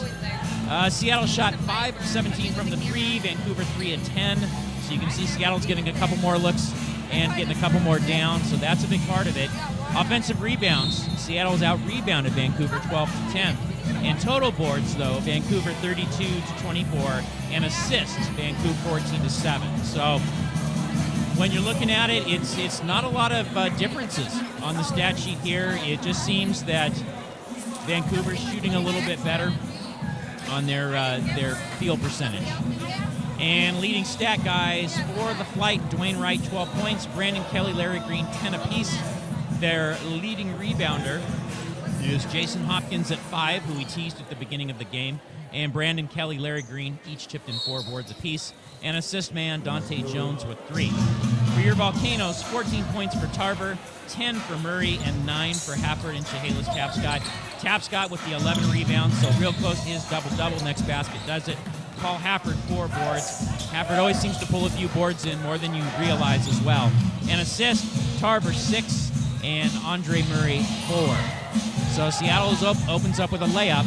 Seattle shot 5 of 17 from the 3, Vancouver 3 of 10. So you can see Seattle's getting a couple more looks and getting a couple more down, so that's a big part of it. Offensive rebounds, Seattle's out-rebounded Vancouver 12 to 10. And total boards, though, Vancouver 32 to 24, and assists, Vancouver 14 to 7. So when you're looking at it, it's not a lot of differences on the stat sheet here. It just seems that Vancouver's shooting a little bit better on their field percentage. And leading stat guys for the Flight, Dwayne Wright, 12 points, Brandon Kelly, Larry Green, 10 apiece. Their leading rebounder is Jason Hopkins at 5, who we teased at the beginning of the game. And Brandon Kelly, Larry Green, each chipped in 4 boards apiece. And assist man, Dante Jones with 3. For your Volcanoes, 14 points for Tarver, 10 for Murray, and 9 for Hafford and Chehalis Tapscott. Tapscott with the 11 rebounds, so real close to his double-double. Next basket does it. Paul Hafford, 4 boards. Hafford always seems to pull a few boards in, more than you realize as well. And assist, Tarver 6, and Andre Murray 4. So Seattle opens up with a layup.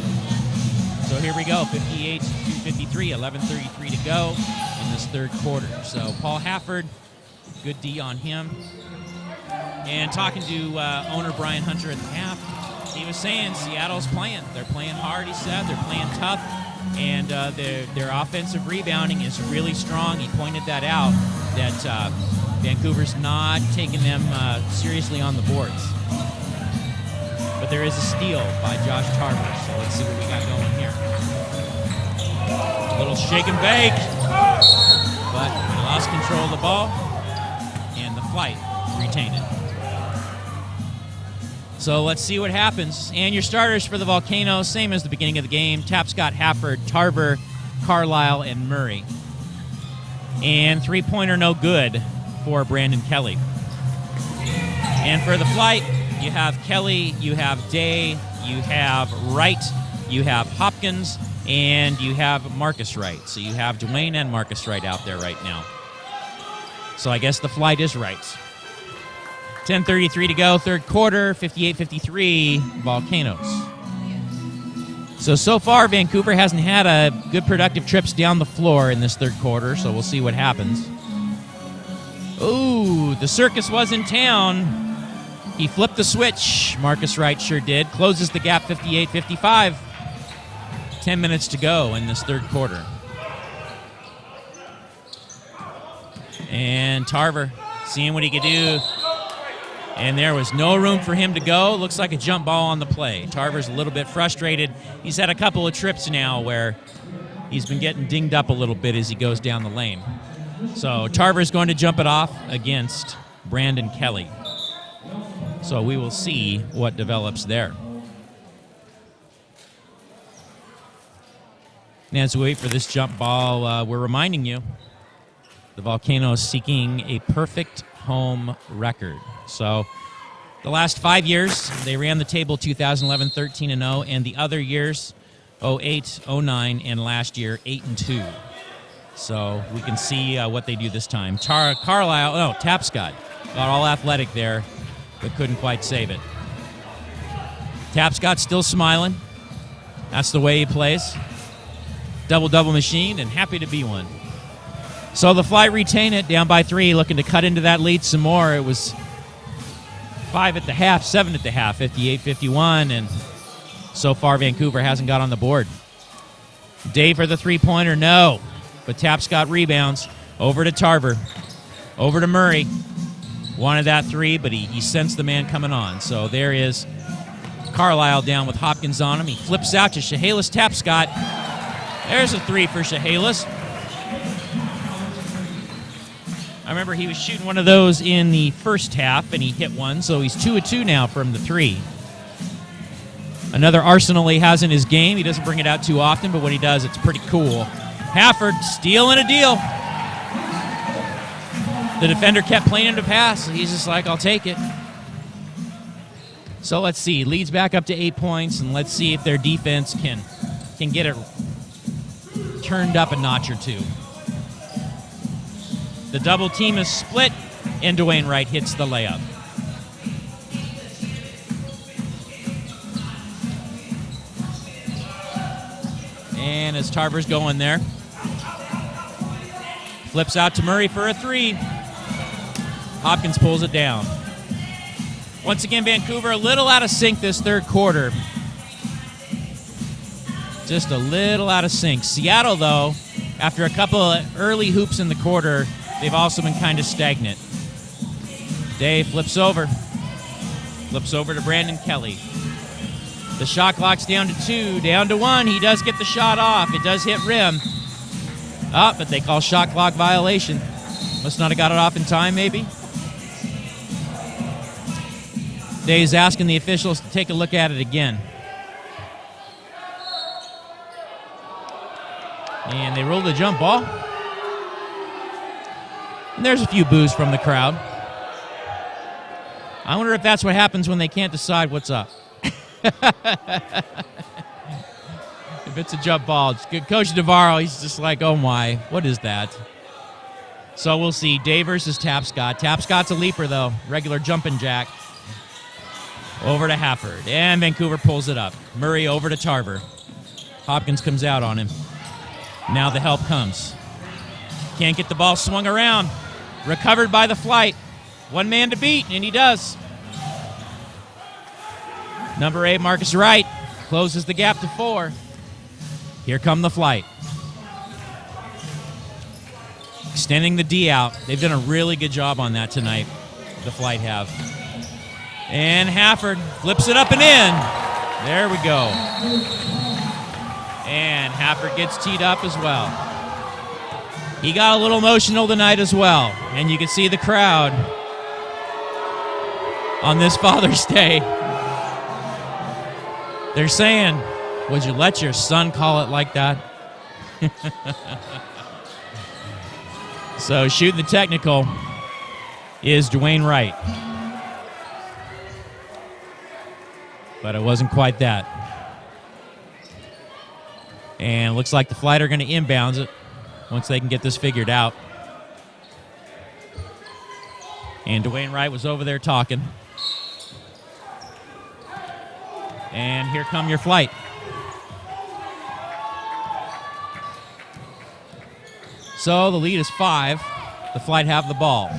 So here we go, 58 to 53, 11:33 to go in this third quarter. So Paul Hafford, good D on him. And talking to owner Brian Hunter at the half, he was saying Seattle's playing. They're playing hard, he said. They're playing tough. And their offensive rebounding is really strong. He pointed that out, that Vancouver's not taking them seriously on the boards. But there is a steal by Josh Tarver, so let's see what we got going here. A little shake and bake, but we lost control of the ball, and the Flight retained it. So let's see what happens. And your starters for the Volcanoes, same as the beginning of the game, Tapscott, Hafford, Tarver, Carlisle, and Murray. And three-pointer no good for Brandon Kelly. And for the Flight, you have Kelly, you have Day, you have Wright, you have Hopkins, and you have Marcus Wright. So you have Dwayne and Marcus Wright out there right now. So I guess the Flight is right. 10:33 to go, third quarter, 58-53, Volcanoes. So far, Vancouver hasn't had a good productive trips down the floor in this third quarter, so we'll see what happens. Ooh, the circus was in town. He flipped the switch. Marcus Wright sure did. Closes the gap 58-55. 10 minutes to go in this third quarter. And Tarver seeing what he could do. And there was no room for him to go. Looks like a jump ball on the play. Tarver's a little bit frustrated. He's had a couple of trips now where he's been getting dinged up a little bit as he goes down the lane. So Tarver's going to jump it off against Brandon Kelly. So we will see what develops there. And as we wait for this jump ball, we're reminding you, the Volcanoes seeking a perfect home record. So the last 5 years, they ran the table 2011, 13-0, and the other years, 08, 09, and last year, 8-2. So we can see what they do this time. Tapscott got all athletic there, but couldn't quite save it. Tapscott's still smiling. That's the way he plays. Double-double machine, and happy to be one. So the Flight retain it, down by 3, looking to cut into that lead some more. It was 5 at the half, 7 at the half, 58-51, and so far Vancouver hasn't got on the board. Day for the three-pointer, no. But Tapscott rebounds. Over to Tarver. Over to Murray. Wanted that 3, but he sensed the man coming on. So there is Carlisle down with Hopkins on him. He flips out to Chehalis Tapscott. There's a 3 for Chehalis. I remember he was shooting one of those in the first half, and he hit one, so he's 2 of 2 now from the 3. Another arsenal he has in his game. He doesn't bring it out too often, but when he does, it's pretty cool. Hafford stealing a deal. The defender kept playing him to pass, so he's just like, I'll take it. So let's see. Leads back up to 8 points, and let's see if their defense can get it turned up a notch or two. The double team is split, and Dwayne Wright hits the layup. And as Tarver's going there, flips out to Murray for a three. Hopkins pulls it down. Once again, Vancouver a little out of sync this third quarter. Just a little out of sync. Seattle, though, after a couple of early hoops in the quarter, they've also been kind of stagnant. Dave flips over. Flips over to Brandon Kelly. The shot clock's down to 2, down to 1. He does get the shot off. It does hit rim. But they call shot clock violation. Must not have got it off in time, maybe. Dave's asking the officials to take a look at it again. And they roll the jump ball. And there's a few boos from the crowd. I wonder if that's what happens when they can't decide what's up. If it's a jump ball, it's good. Coach Navarro, he's just like, oh my, what is that? So we'll see. Dave versus Tapscott. Tapscott's a leaper, though. Regular jumping jack. Over to Hafford. And Vancouver pulls it up. Murray over to Tarver. Hopkins comes out on him. Now the help comes. Can't get the ball swung around. Recovered by the flight. One man to beat, and he does. Number 8, Marcus Wright, closes the gap to 4. Here come the flight. Extending the D out. They've done a really good job on that tonight, the flight have. And Hafford flips it up and in. There we go. And Hafford gets teed up as well. He got a little emotional tonight as well. And you can see the crowd on this Father's Day. They're saying, would you let your son call it like that? So shooting the technical is Dwayne Wright. But it wasn't quite that. And it looks like the Flight are going to inbounds it once they can get this figured out. And Dwayne Wright was over there talking. And here come your Flight. So the lead is 5. The Flight have the ball.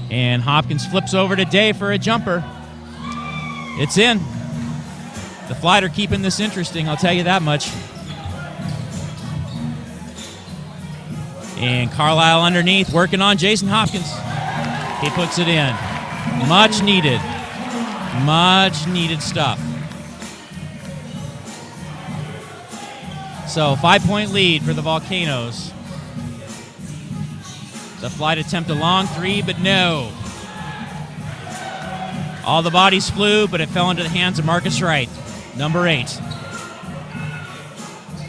And Hopkins flips over to Day for a jumper. It's in. The Flight are keeping this interesting, I'll tell you that much. And Carlisle underneath, working on Jason Hopkins. He puts it in. Much needed. Much needed stuff. So 5-point lead for the Volcanoes. The Flight attempt a long 3, but no. All the bodies flew, but it fell into the hands of Marcus Wright, number 8.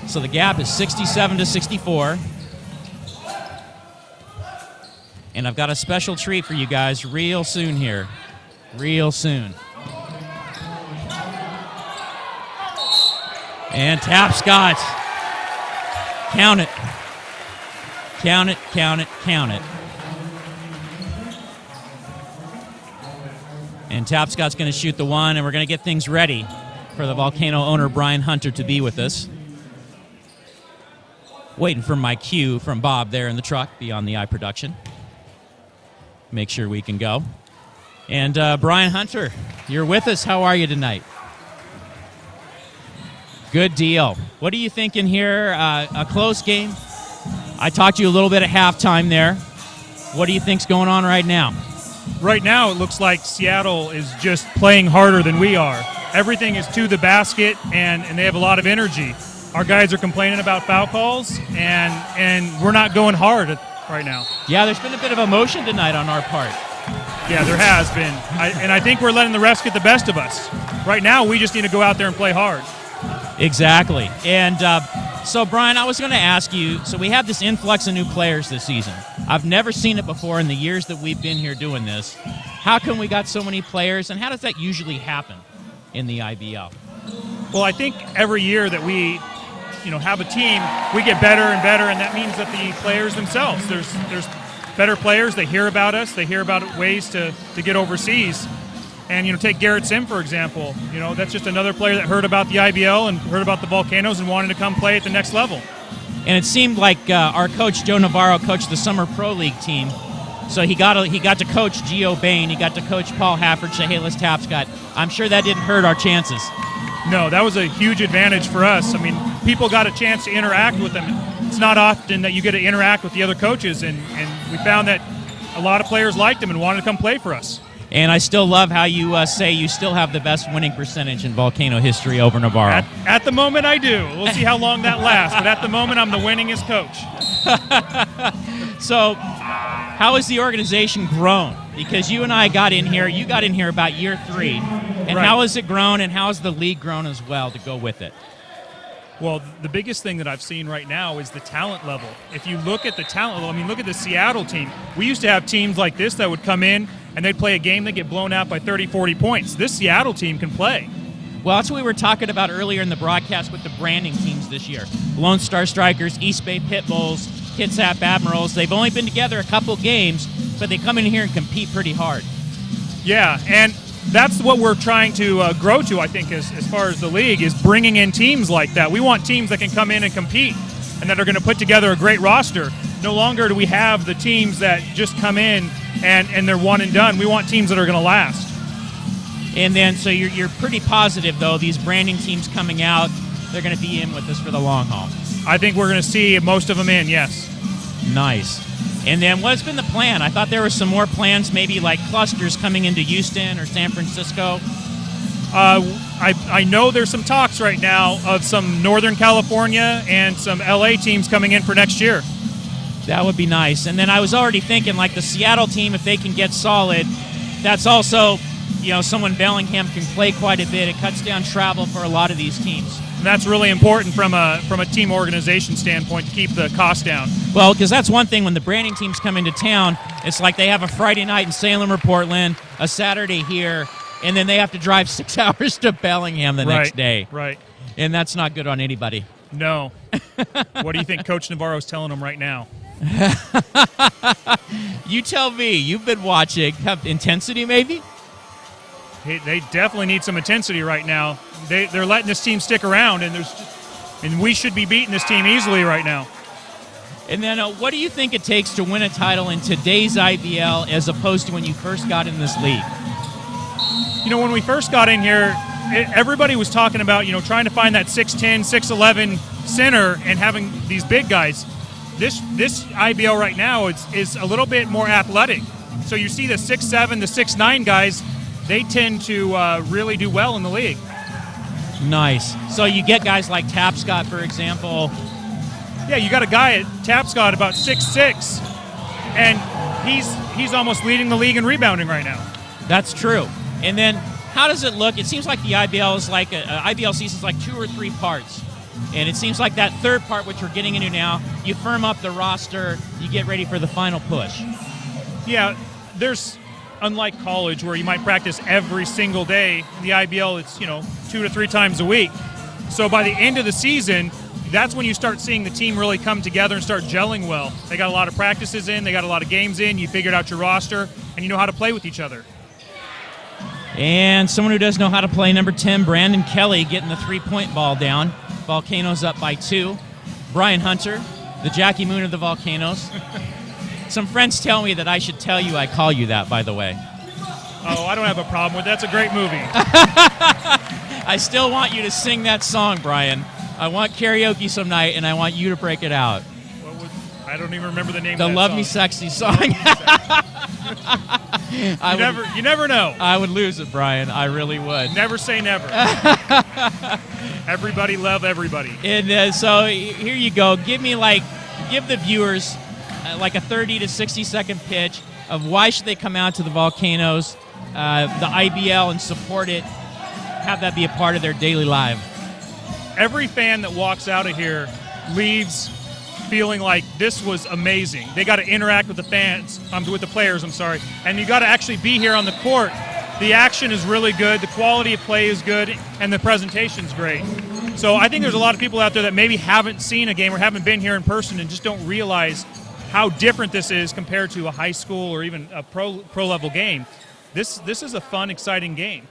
So the gap is 67-64. And I've got a special treat for you guys real soon here. Real soon. And Tapscott. Count it. Count it, count it, count it. And Tapscott's going to shoot the one, and we're going to get things ready for the Volcano owner, Brian Hunter, to be with us. Waiting for my cue from Bob there in the truck, beyond the eye production. Make sure we can go. And Brian Hunter, you're with us. How are you tonight? Good deal. What are you thinking here? A close game? I talked to you a little bit at halftime there. What do you think's going on right now? Right now, it looks like Seattle is just playing harder than we are. Everything is to the basket, and they have a lot of energy. Our guys are complaining about foul calls, and we're not going hard right now. Yeah, there's been a bit of emotion tonight on our part. Yeah, there has been. And I think we're letting the refs get the best of us. Right now, we just need to go out there and play hard. Exactly. And so, Brian, I was going to ask you, so we have this influx of new players this season. I've never seen it before in the years that we've been here doing this. How come we got so many players, and how does that usually happen in the IBL? Well, I think every year that we have a team, we get better and better, and that means that the players themselves, there's better players. They hear about us. They hear about ways to get overseas. And, take Garrett Sim, for example. That's just another player that heard about the IBL and heard about the Volcanoes and wanted to come play at the next level. And it seemed like our coach, Joe Navarro, coached the Summer Pro League team. So he got to coach Gio Bain. He got to coach Paul Hafford, Chehalis Tapscott. I'm sure that didn't hurt our chances. No, that was a huge advantage for us. I mean, people got a chance to interact with them. It's not often that you get to interact with the other coaches, and we found that a lot of players liked them and wanted to come play for us. And I still love how you say you still have the best winning percentage in Volcano history over Navarro. At the moment, I do. We'll see how long that lasts. But at the moment, I'm the winningest coach. So how has the organization grown? Because you and I got in here. You got in here about year 3. And Right. How has it grown, and how has the league grown as well to go with it? Well, the biggest thing that I've seen right now is the talent level. If you look at the talent level, look at the Seattle team. We used to have teams like this that would come in and they'd play a game, they'd get blown out by 30, 40 points. This Seattle team can play. Well, that's what we were talking about earlier in the broadcast with the branding teams this year. Lone Star Strikers, East Bay Pitbulls, Kitsap Admirals. They've only been together a couple games, but they come in here and compete pretty hard. Yeah, and that's what we're trying to grow to, I think, as far as the league, is bringing in teams like that. We want teams that can come in and compete and that are going to put together a great roster. No longer do we have the teams that just come in and they're one and done. We want teams that are going to last. And then, so you're pretty positive, though, these branding teams coming out, they're going to be in with us for the long haul. I think we're going to see most of them in, yes. Nice. And then what's been the plan? I thought there were some more plans, maybe like clusters coming into Houston or San Francisco. I know there's some talks right now of some Northern California and some LA teams coming in for next year. That would be nice. And then I was already thinking, like the Seattle team, if they can get solid, that's also, someone Bellingham can play quite a bit. It cuts down travel for a lot of these teams. And that's really important from a team organization standpoint to keep the cost down. Well, because that's one thing when the branding teams come into town, it's like they have a Friday night in Salem or Portland, a Saturday here, and then they have to drive 6 hours to Bellingham the next day. Right. And that's not good on anybody. No. What do you think Coach Navarro's telling them right now? You tell me. You've been watching. Have intensity, maybe? They definitely need some intensity right now. They're letting this team stick around, and we should be beating this team easily right now. And then what do you think it takes to win a title in today's IBL as opposed to when you first got in this league? When we first got in here, everybody was talking about, trying to find that 6'10", 6'11" center and having these big guys. This IBL right now is a little bit more athletic. So you see the 6'7", the 6'9" guys, they tend to really do well in the league. Nice. So you get guys like Tapscott, for example. Yeah, you got a guy at Tapscott about 6'6", and he's almost leading the league in rebounding right now. That's true. And then how does it look? It seems like the IBL is like IBL season is like 2 or 3 parts. And it seems like that third part, which we're getting into now, you firm up the roster, you get ready for the final push. Yeah, unlike college where you might practice every single day, in the IBL it's 2 to 3 times a week. So by the end of the season, that's when you start seeing the team really come together and start gelling well. They got a lot of practices in, they got a lot of games in, you figured out your roster, and you know how to play with each other. And someone who does know how to play, number 10, Brandon Kelly, getting the 3-point ball down. Volcanoes up by 2. Brian Hunter, the Jackie Moon of the Volcanoes. Some friends tell me that I should tell you I call you that, by the way. Oh, I don't have a problem with that. That's a great movie. I still want you to sing that song, Brian. I want karaoke some night, and I want you to break it out. I don't even remember the name of The that Love song. Me Sexy song. You never know. I would lose it, Brian. I really would. Never say never. Everybody love everybody. And so here you go. Give the viewers like a 30 to 60 second pitch of why should they come out to the Volcanoes, the IBL, and support it, have that be a part of their daily life. Every fan that walks out of here leaves feeling like this was amazing. They got to interact with the fans, with the players, and you got to actually be here on the court. The action is really good, the quality of play is good, and the presentation's great. So I think there's a lot of people out there that maybe haven't seen a game or haven't been here in person and just don't realize how different this is compared to a high school or even a pro level game. This is a fun, exciting game.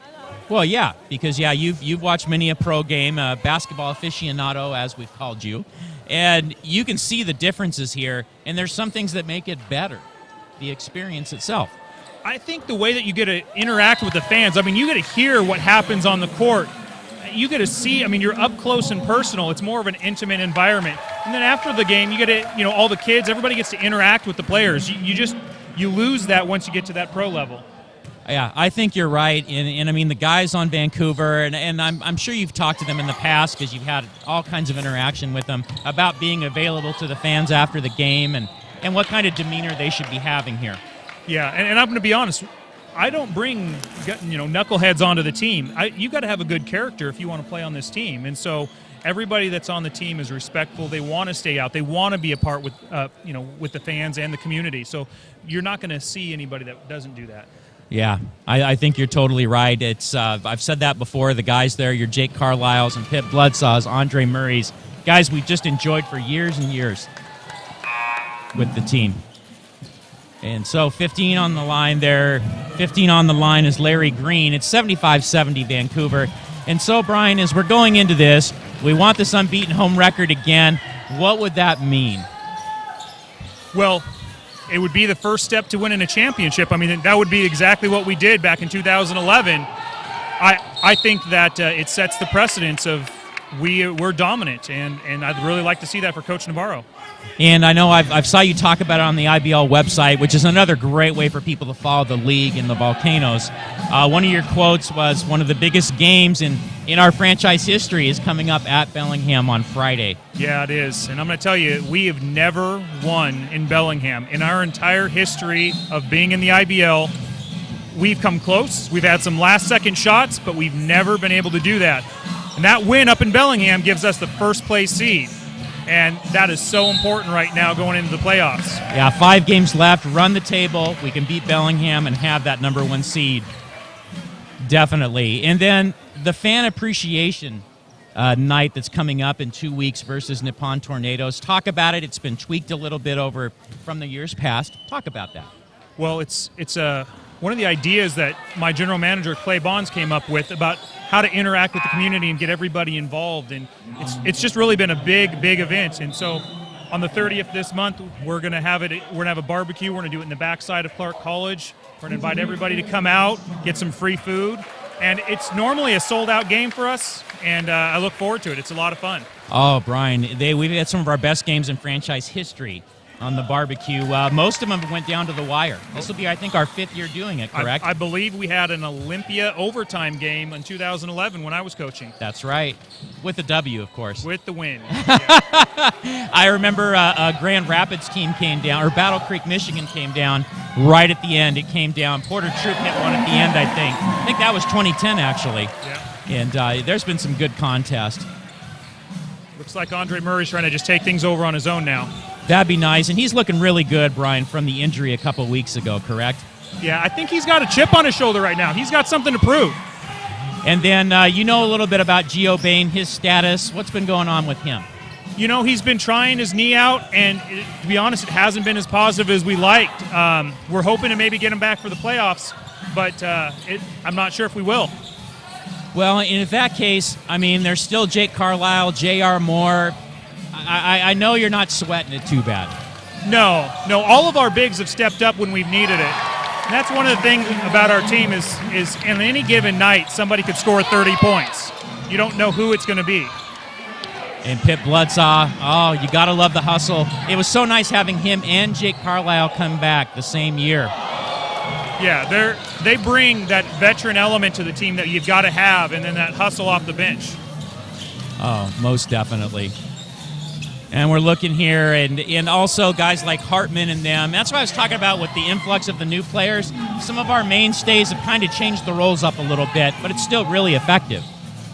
Well, yeah, because you've watched many a pro game, basketball aficionado, as we've called you, and you can see the differences here. And there's some things that make it better, the experience itself. I think the way that you get to interact with the fans, you get to hear what happens on the court. You get to see, you're up close and personal. It's more of an intimate environment. And then after the game, you get to, all the kids, everybody gets to interact with the players. You lose that once you get to that pro level. Yeah, I think you're right. And the guys on Vancouver, and I'm sure you've talked to them in the past because you've had all kinds of interaction with them about being available to the fans after the game and what kind of demeanor they should be having here. Yeah, and I'm going to be honest. I don't bring knuckleheads onto the team. You got to have a good character if you want to play on this team. And so everybody that's on the team is respectful. They want to stay out. They want to be a part with with the fans and the community. So you're not going to see anybody that doesn't do that. Yeah, I think you're totally right. It's I've said that before. The guys there, your Jake Carlisles and Pip Bloodsaws, Andre Murray's, guys we've just enjoyed for years and years with the team. And so 15 on the line there. 15 on the line is Larry Green. It's 75-70 Vancouver. And so, Brian, as we're going into this, we want this unbeaten home record again. What would that mean? Well, it would be the first step to winning a championship. That would be exactly what we did back in 2011. I think that it sets the precedence of we're dominant, and I'd really like to see that for Coach Navarro. And I know I've saw you talk about it on the IBL website, which is another great way for people to follow the league and the Volcanoes. One of your quotes was, one of the biggest games in our franchise history is coming up at Bellingham on Friday. Yeah, it is. And I'm going to tell you, we have never won in Bellingham. In our entire history of being in the IBL, we've come close. We've had some last-second shots, but we've never been able to do that. And that win up in Bellingham gives us the first-place seed. And that is so important right now going into the playoffs. Yeah, 5 games left. Run the table. We can beat Bellingham and have that number 1 seed. Definitely. And then the fan appreciation night that's coming up in 2 weeks versus Nippon Tornadoes. Talk about it. It's been tweaked a little bit over from the years past. Talk about that. Well, it's one of the ideas that my general manager, Clay Bonds, came up with about how to interact with the community and get everybody involved. And it's just really been a big event. And so on the 30th this month, we're going to have a barbecue. We're going to do it in the backside of Clark College. We're going to invite everybody to come out, get some free food. And it's normally a sold-out game for us, and I look forward to it. It's a lot of fun. Oh, Brian, we've had some of our best games in franchise history on the barbecue. Most of them went down to the wire. This will be, I think, our 5th year doing it, correct? I believe we had an Olympia overtime game in 2011 when I was coaching. That's right. With a W, of course. With the win. I remember a Grand Rapids team came down, or Battle Creek, Michigan came down right at the end. It came down. Porter Troop hit one at the end, I think. I think that was 2010, actually. Yeah. And there's been some good contest. Looks like Andre Murray's trying to just take things over on his own now. That'd be nice. And he's looking really good, Brian, from the injury a couple weeks ago, correct? Yeah, I think he's got a chip on his shoulder right now. He's got something to prove. And then you know a little bit about Gio Bain, his status. What's been going on with him? He's been trying his knee out, and to be honest, it hasn't been as positive as we liked. We're hoping to maybe get him back for the playoffs, but I'm not sure if we will. Well, in that case, there's still Jake Carlisle, J.R. Moore. I know you're not sweating it too bad. No. All of our bigs have stepped up when we've needed it. And that's one of the things about our team is on any given night, somebody could score 30 points. You don't know who it's going to be. And Pip Bloodsaw, you got to love the hustle. It was so nice having him and Jake Carlisle come back the same year. Yeah, they bring that veteran element to the team that you've got to have, and then that hustle off the bench. Oh, most definitely. And we're looking here, and also guys like Hartman and them. That's what I was talking about with the influx of the new players. Some of our mainstays have kind of changed the roles up a little bit, but it's still really effective.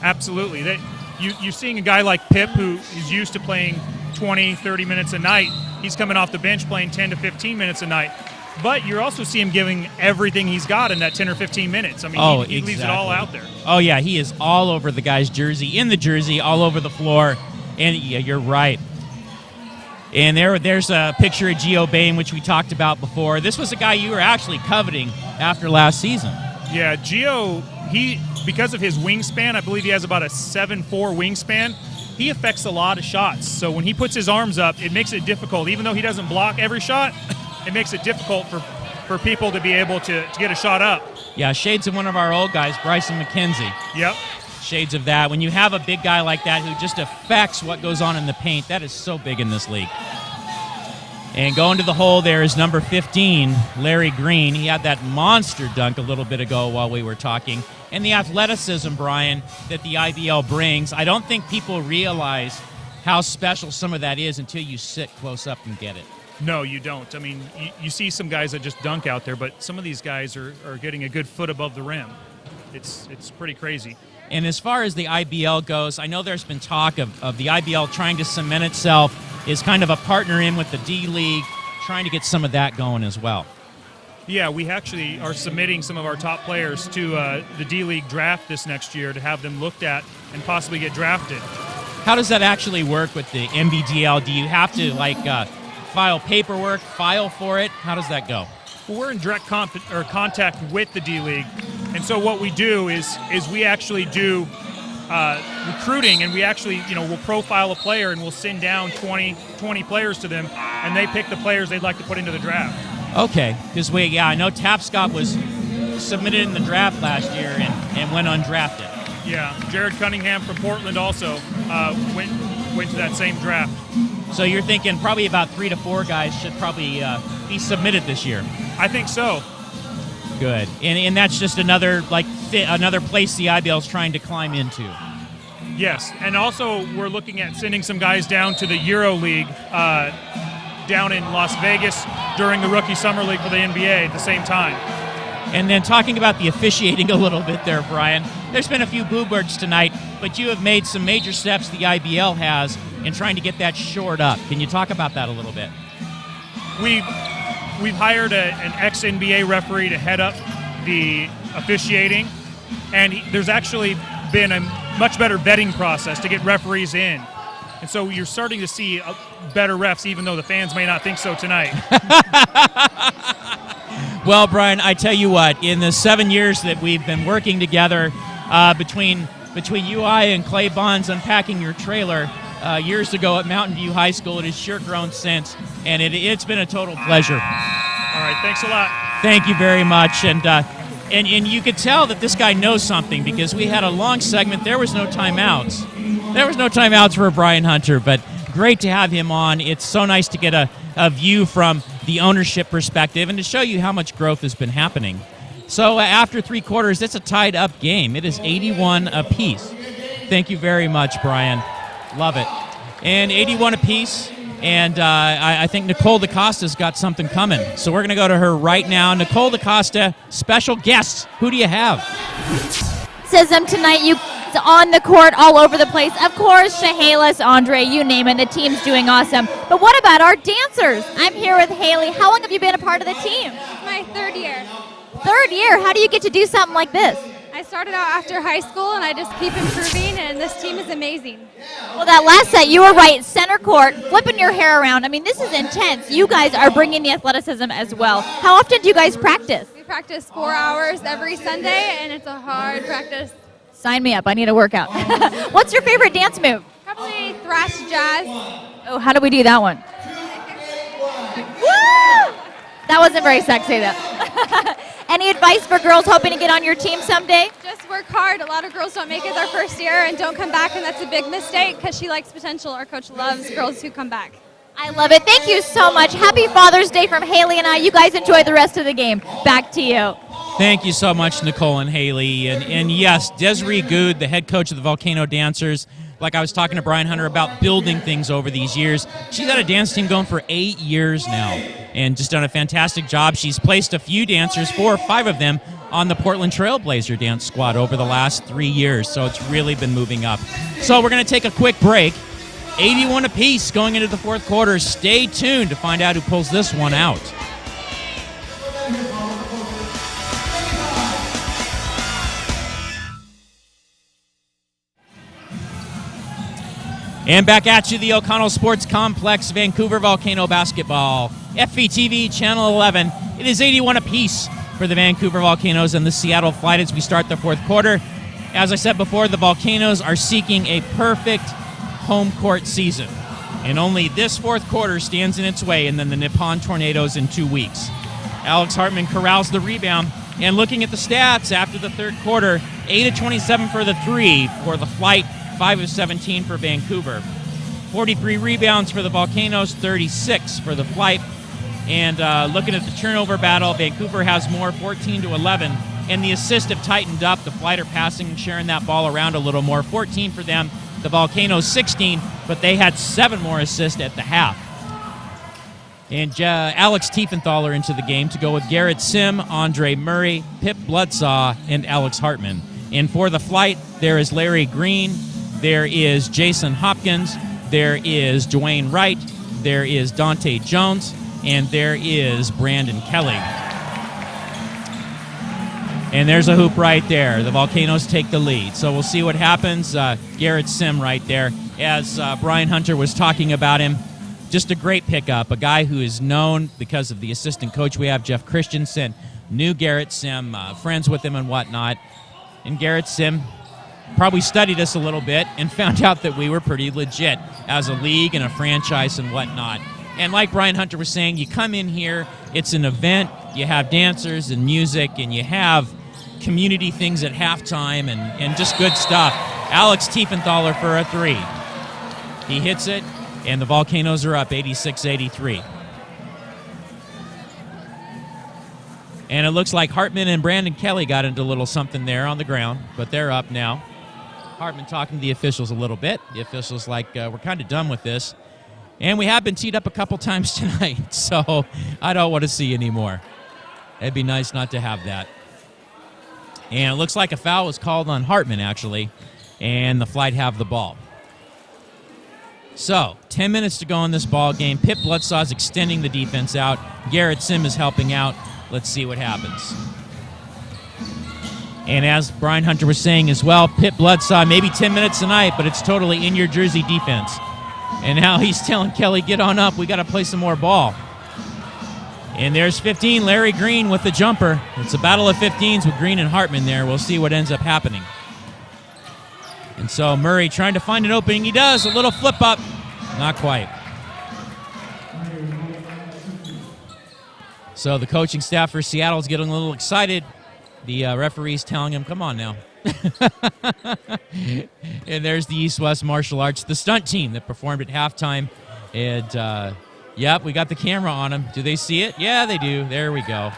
Absolutely. You're seeing a guy like Pip who is used to playing 20, 30 minutes a night. He's coming off the bench playing 10 to 15 minutes a night. But you also see him giving everything he's got in that 10 or 15 minutes. I mean, he leaves it all out there. Oh, yeah, he is all over the guy's jersey, in the jersey, all over the floor. And, yeah, you're right. And there's a picture of Gio Bain, which we talked about before. This was a guy you were actually coveting after last season. Yeah, Gio, because of his wingspan, I believe he has about a 7'4" wingspan, he affects a lot of shots. So when he puts his arms up, it makes it difficult. Even though he doesn't block every shot, it makes it difficult for people to be able to get a shot up. Yeah, shades of one of our old guys, Bryson McKenzie. Yep. Shades of that. When you have a big guy like that who just affects what goes on in the paint, that is so big in this league. And going to the hole there is number 15, Larry Green. He had that monster dunk a little bit ago while we were talking. And the athleticism, Brian, that the IBL brings, I don't think people realize how special some of that is until you sit close up and get it. No, you don't. I mean, you see some guys that just dunk out there, but some of these guys are getting a good foot above the rim. It's pretty crazy. And as far as the IBL goes, I know there's been talk of the IBL trying to cement itself as kind of a partner in with the D-League, trying to get some of that going as well. Yeah, we actually are submitting some of our top players to the D-League draft this next year to have them looked at and possibly get drafted. How does that actually work with the MVDL? Do you have to, file paperwork, file for it? How does that go? Well, we're in direct contact with the D-League, and so what we do is we actually do recruiting, and we actually, we'll profile a player and we'll send down 20 players to them, and they pick the players they'd like to put into the draft. Okay, because I know Tapscott was submitted in the draft last year and went undrafted. Yeah, Jared Cunningham from Portland also went to that same draft. So you're thinking probably about 3 to 4 guys should probably be submitted this year. I think so. Good, and that's just another another place the IBL is trying to climb into. Yes, and also we're looking at sending some guys down to the Euro League down in Las Vegas during the Rookie Summer League for the NBA at the same time. And then talking about the officiating a little bit there, Brian, there's been a few boo birds tonight, but you have made some major steps the IBL has in trying to get that shored up. Can you talk about that a little bit? We've hired an ex-NBA referee to head up the officiating, and there's actually been a much better vetting process to get referees in. And so you're starting to see better refs, even though the fans may not think so tonight. Well, Brian, I tell you what, in the 7 years that we've been working together, between UI and Clay Bonds unpacking your trailer years ago at Mountain View High School, it has sure grown since, and it's been a total pleasure. All right, thanks a lot. Thank you very much, and you could tell that this guy knows something because we had a long segment. There was no timeouts. There was no timeouts for Brian Hunter, but great to have him on. It's so nice to get a view from the ownership perspective and to show you how much growth has been happening. So after 3 quarters, it's a tied-up game. It is 81 apiece. Thank you very much, Brian. Love it. And 81 apiece, and I think Nicole DaCosta's got something coming. So we're going to go to her right now. Nicole DaCosta, special guests. Who do you have? Says tonight you on the court all over the place. Of course, Shahalis, Andre, you name it. The team's doing awesome. But what about our dancers? I'm here with Haley. How long have you been a part of the team? My 3rd year. 3rd year? How do you get to do something like this? I started out after high school, and I just keep improving, and this team is amazing. Well, that last set, you were right, center court, flipping your hair around. I mean, this is intense. You guys are bringing the athleticism as well. How often do you guys practice? We practice 4 hours every Sunday, and it's a hard practice. Sign me up. I need a workout. What's your favorite dance move? Probably thrash jazz. Oh, how do we do that one? Woo! That wasn't very sexy, though. Any advice for girls hoping to get on your team someday? Just work hard. A lot of girls don't make it their first year and don't come back, and that's a big mistake because she likes potential. Our coach loves girls who come back. I love it. Thank you so much. Happy Father's Day from Haley and I. You guys enjoy the rest of the game. Back to you. Thank you so much, Nicole and Haley. And yes, Desiree Good, the head coach of the Volcano Dancers, like I was talking to Brian Hunter about building things over these years. She's had a dance team going for 8 years now and just done a fantastic job. She's placed a few dancers, 4 or 5 of them, on the Portland Trailblazer dance squad over the last 3 years. So it's really been moving up. So we're going to take a quick break. 81 apiece going into the fourth quarter. Stay tuned to find out who pulls this one out. And back at you, the O'Connell Sports Complex, Vancouver Volcano Basketball. FVTV Channel 11. It is 81 apiece for the Vancouver Volcanoes and the Seattle Flight as we start the fourth quarter. As I said before, the Volcanoes are seeking a perfect home court season. And only this fourth quarter stands in its way, and then the Nippon Tornadoes in 2 weeks. Alex Hartman corrals the rebound. And looking at the stats after the third quarter, 8 of 27 for the three for the Flight, 5 of 17 for Vancouver. 43 rebounds for the Volcanoes, 36 for the Flight. And looking at the turnover battle, Vancouver has more, 14 to 11. And the assists have tightened up. The Flight are passing and sharing that ball around a little more. 14 for them. The Volcanoes 16, but they had 7 more assists at the half. And Alex Tiefenthaler into the game to go with Garrett Sim, Andre Murray, Pip Bloodsaw, and Alex Hartman. And for the Flight, there is Larry Green, there is Jason Hopkins, there is Dwayne Wright, there is Dante Jones, and there is Brandon Kelly. And there's a hoop right there. The Volcanoes take the lead. So we'll see what happens. Garrett Sim right there. As Brian Hunter was talking about him, just a great pickup. A guy who is known because of the assistant coach we have, Jeff Christensen, knew Garrett Sim, friends with him and whatnot. And Garrett Sim probably studied us a little bit and found out that we were pretty legit as a league and a franchise and whatnot. And like Brian Hunter was saying, you come in here, it's an event, you have dancers and music, and you have community things at halftime and just good stuff. Alex Tiefenthaler for a three. He hits it, and the Volcanoes are up 86-83. And it looks like Hartman and Brandon Kelly got into a little something there on the ground, but they're up now. Hartman talking to the officials a little bit. The officials like, we're kind of done with this. And we have been teed up a couple times tonight, so I don't want to see anymore. It'd be nice not to have that. And it looks like a foul was called on Hartman, actually, and the Flight have the ball. So, 10 minutes to go in this ball game. Pip Bloodsaw is extending the defense out. Garrett Sim is helping out. Let's see what happens. And as Brian Hunter was saying as well, Pip Bloodsaw, maybe 10 minutes tonight, but it's totally in your jersey defense. And now he's telling Kelly, get on up, we got to play some more ball. And there's 15, Larry Green with the jumper. It's a battle of 15s with Green and Hartman there. We'll see what ends up happening. And so Murray trying to find an opening. He does, a little flip up. Not quite. So the coaching staff for Seattle is getting a little excited. The referee's telling him, come on now. And there's the East-West Martial Arts, the stunt team that performed at halftime. And, yep, we got the camera on them. Do they see it? Yeah, they do. There we go.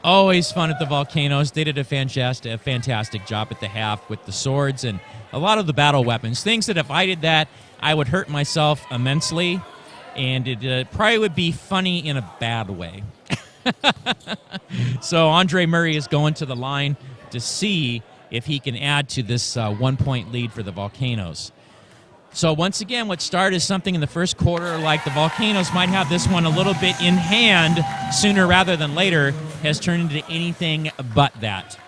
Always fun at the Volcanoes. They did a fantastic job at the half with the swords and a lot of the battle weapons. Things that if I did that, I would hurt myself immensely, and it probably would be funny in a bad way. So Andre Murray is going to the line to see if he can add to this 1-point lead for the Volcanoes. So once again, what started as something in the first quarter, like the Volcanoes might have this one a little bit in hand sooner rather than later, has turned into anything but that.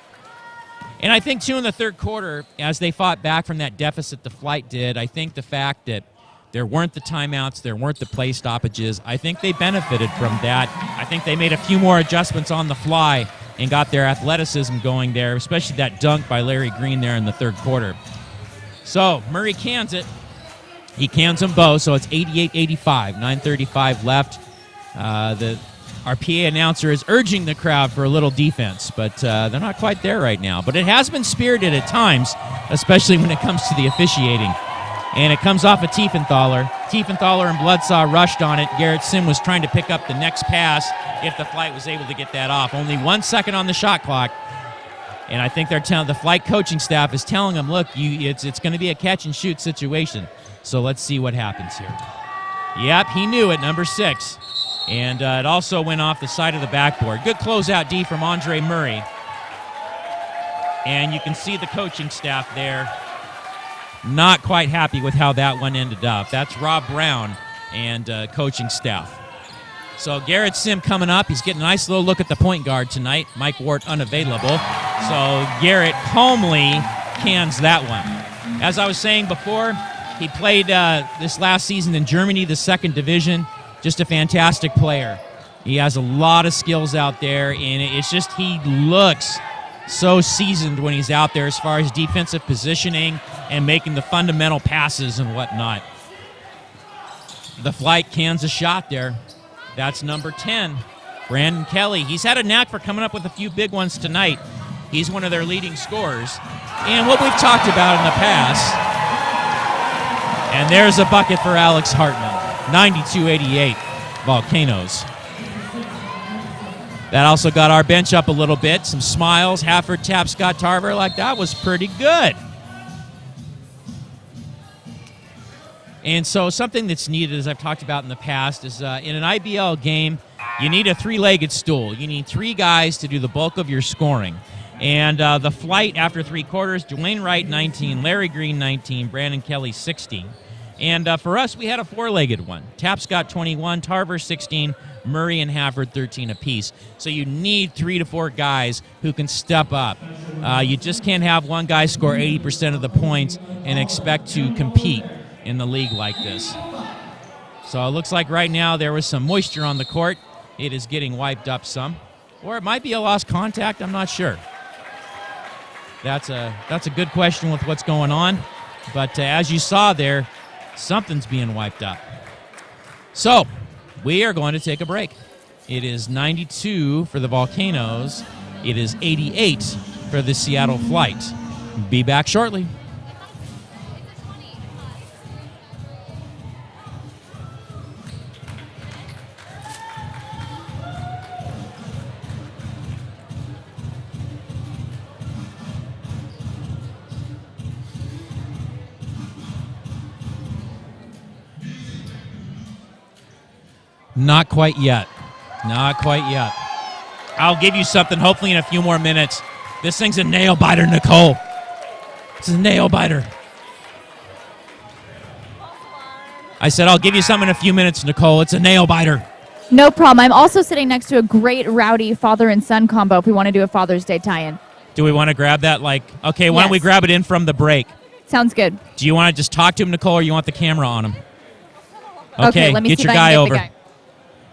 And I think, too, in the third quarter, as they fought back from that deficit the Flight did, I think the fact that there weren't the timeouts, there weren't the play stoppages, I think they benefited from that. I think they made a few more adjustments on the fly and got their athleticism going there, especially that dunk by Larry Green there in the third quarter. So Murray cans it. He cans them both, so it's 88-85, 9:35 left. Our PA announcer is urging the crowd for a little defense, but they're not quite there right now. But it has been spirited at times, especially when it comes to the officiating. And it comes off of Tiefenthaler. Tiefenthaler and Bloodsaw rushed on it. Garrett Sim was trying to pick up the next pass if the Flight was able to get that off. Only 1 second on the shot clock. And I think the Flight coaching staff is telling them, look, it's going to be a catch-and-shoot situation. So let's see what happens here. Yep, he knew it, number 6. And it also went off the side of the backboard. Good closeout D from Andre Murray. And you can see the coaching staff there not quite happy with how that one ended up. That's Rob Brown and coaching staff. So Garrett Sim coming up. He's getting a nice little look at the point guard tonight. Mike Wart unavailable. So Garrett calmly cans that one. As I was saying before, he played this last season in Germany, the second division. Just a fantastic player. He has a lot of skills out there, and it's just he looks so seasoned when he's out there as far as defensive positioning and making the fundamental passes and whatnot. The flight cans a shot there. That's number 10, Brandon Kelly. He's had a knack for coming up with a few big ones tonight. He's one of their leading scorers. And what we've talked about in the past, and there's a bucket for Alex Hartman, 92-88, Volcanoes. That also got our bench up a little bit. Some smiles. Hafford, Tapscott, Tarver, like that was pretty good. And so something that's needed, as I've talked about in the past, is in an IBL game, you need a three-legged stool. You need three guys to do the bulk of your scoring. And the flight after three quarters, Dwayne Wright, 19, Larry Green, 19, Brandon Kelly, 16. And for us, we had a four-legged one. Tapscott, 21, Tarver, 16, Murray and Hafford, 13 apiece. So you need 3 to 4 guys who can step up. You just can't have one guy score 80% of the points and expect to compete in the league like this. So it looks like right now there was some moisture on the court. It is getting wiped up some. Or it might be a lost contact, I'm not sure. That's a good question with what's going on. But as you saw there, something's being wiped up. So we are going to take a break. It is 92 for the Volcanoes. It is 88 for the Seattle Flight. Be back shortly. Not quite yet. Not quite yet. I'll give you something hopefully in a few more minutes. This thing's a nail biter, Nicole. It's a nail biter. I said I'll give you something in a few minutes, Nicole. It's a nail biter. No problem. I'm also sitting next to a great rowdy father and son combo if we want to do a Father's Day tie-in. Do we want to grab that? Okay, why don't we grab it in from the break? Sounds good. Do you want to just talk to him, Nicole, or you want the camera on him? Okay, let me get see your if I guy can get over. the guy.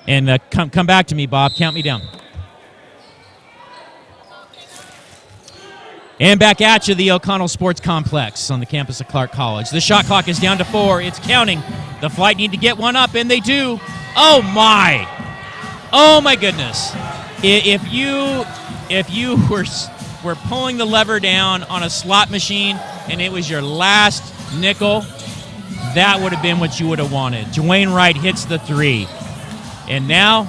And come back to me, Bob. Count me down. And back at you, the O'Connell Sports Complex on the campus of Clark College. The shot clock is down to 4. It's counting. The Flight need to get one up, and they do. Oh, my. Oh, my goodness. If you were pulling the lever down on a slot machine and it was your last nickel, that would have been what you would have wanted. Dwayne Wright hits the 3. And now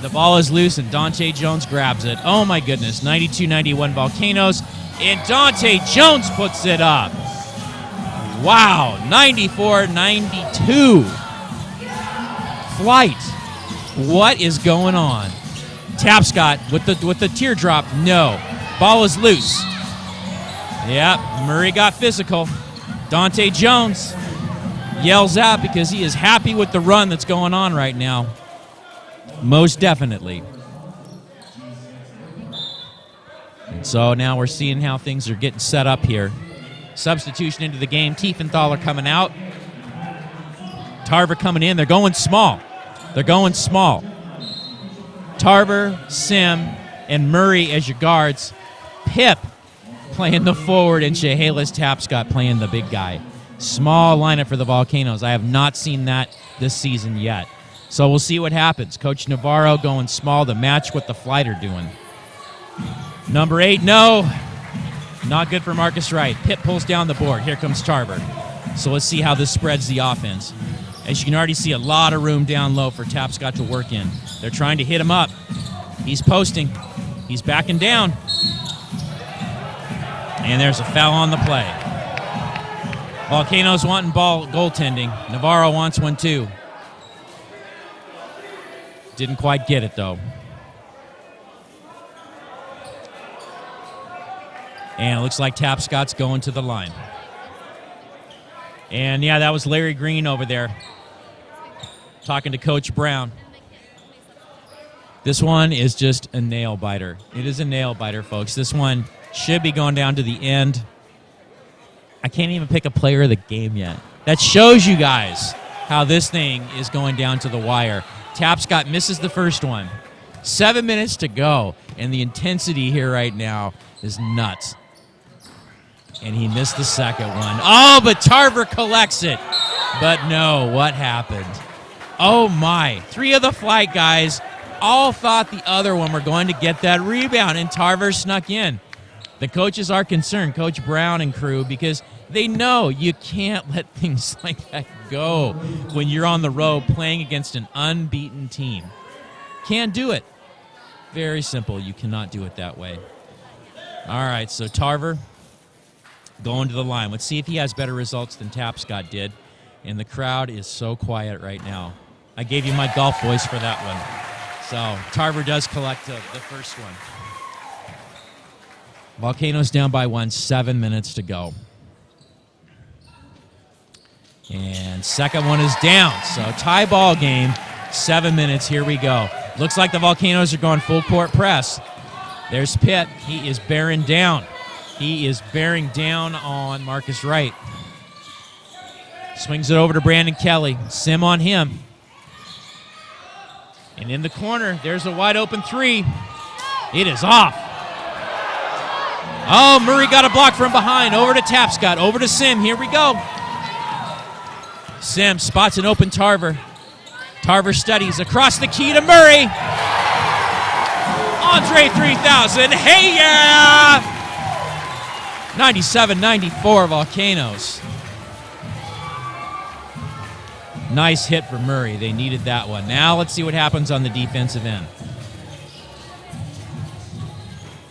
the ball is loose and Dante Jones grabs it. Oh, my goodness. 92-91 Volcanoes. And Dante Jones puts it up. Wow. 94-92. Flight. What is going on? Tapscott with the teardrop. No. Ball is loose. Yep. Murray got physical. Dante Jones yells out because he is happy with the run that's going on right now. Most definitely. And so now we're seeing how things are getting set up here. Substitution into the game. Tiefenthaler coming out. Tarver coming in. They're going small. Tarver, Sim, and Murray as your guards. Pip playing the forward, and Chehalis Tapscott playing the big guy. Small lineup for the Volcanoes. I have not seen that this season yet. So we'll see what happens. Coach Navarro going small to match what the Flight are doing. Number 8, no. Not good for Marcus Wright. Pitt pulls down the board. Here comes Tarver. So let's see how this spreads the offense. As you can already see, a lot of room down low for Tapscott to work in. They're trying to hit him up. He's posting. He's backing down. And there's a foul on the play. Volcanoes wanting ball goaltending. Navarro wants one too. Didn't quite get it though. And it looks like Tapscott's going to the line. And, yeah, that was Larry Green over there talking to Coach Brown. This one is just a nail-biter. It is a nail-biter, folks. This one should be going down to the end. I can't even pick a player of the game yet. That shows you guys how this thing is going down to the wire. Tapscott misses the first one. 7 minutes to go, and the intensity here right now is nuts. And he missed the second one. Oh, but Tarver collects it. But no, what happened? Oh, my. 3 of the flight guys all thought the other one were going to get that rebound, and Tarver snuck in. The coaches are concerned, Coach Brown and crew, because they know you can't let things like that go when you're on the road playing against an unbeaten team. Can't do it. Very simple. You cannot do it that way. All right, so Tarver going to the line. Let's see if he has better results than Tapscott did. And the crowd is so quiet right now. I gave you my golf voice for that one. So Tarver does collect the first one. Volcanoes down by 1, 7 minutes to go. And second one is down. So tie ball game, 7 minutes. Here we go. Looks like the Volcanoes are going full court press. There's Pitt. He is bearing down. He is bearing down on Marcus Wright. Swings it over to Brandon Kelly. Sim on him. And in the corner, there's a wide open 3. It is off. Oh, Murray got a block from behind. Over to Tapscott. Over to Sim. Here we go. Sim spots an open Tarver. Tarver studies across the key to Murray. Andre 3000. Hey, yeah! 97-94 Volcanoes. Nice hit for Murray. They needed that one. Now let's see what happens on the defensive end.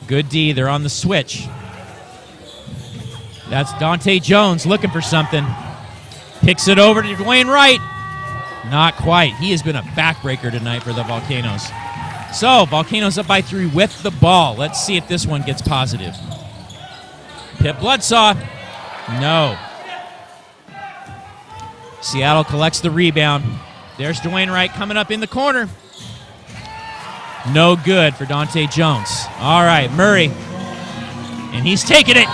Good D. They're on the switch. That's Dante Jones looking for something. Picks it over to Dwayne Wright. Not quite. He has been a backbreaker tonight for the Volcanoes. So, Volcanoes up by 3 with the ball. Let's see if this one gets positive. Pitt Bloodsaw. No. Seattle collects the rebound. There's Dwayne Wright coming up in the corner. No good for Dante Jones. All right, Murray. And he's taking it.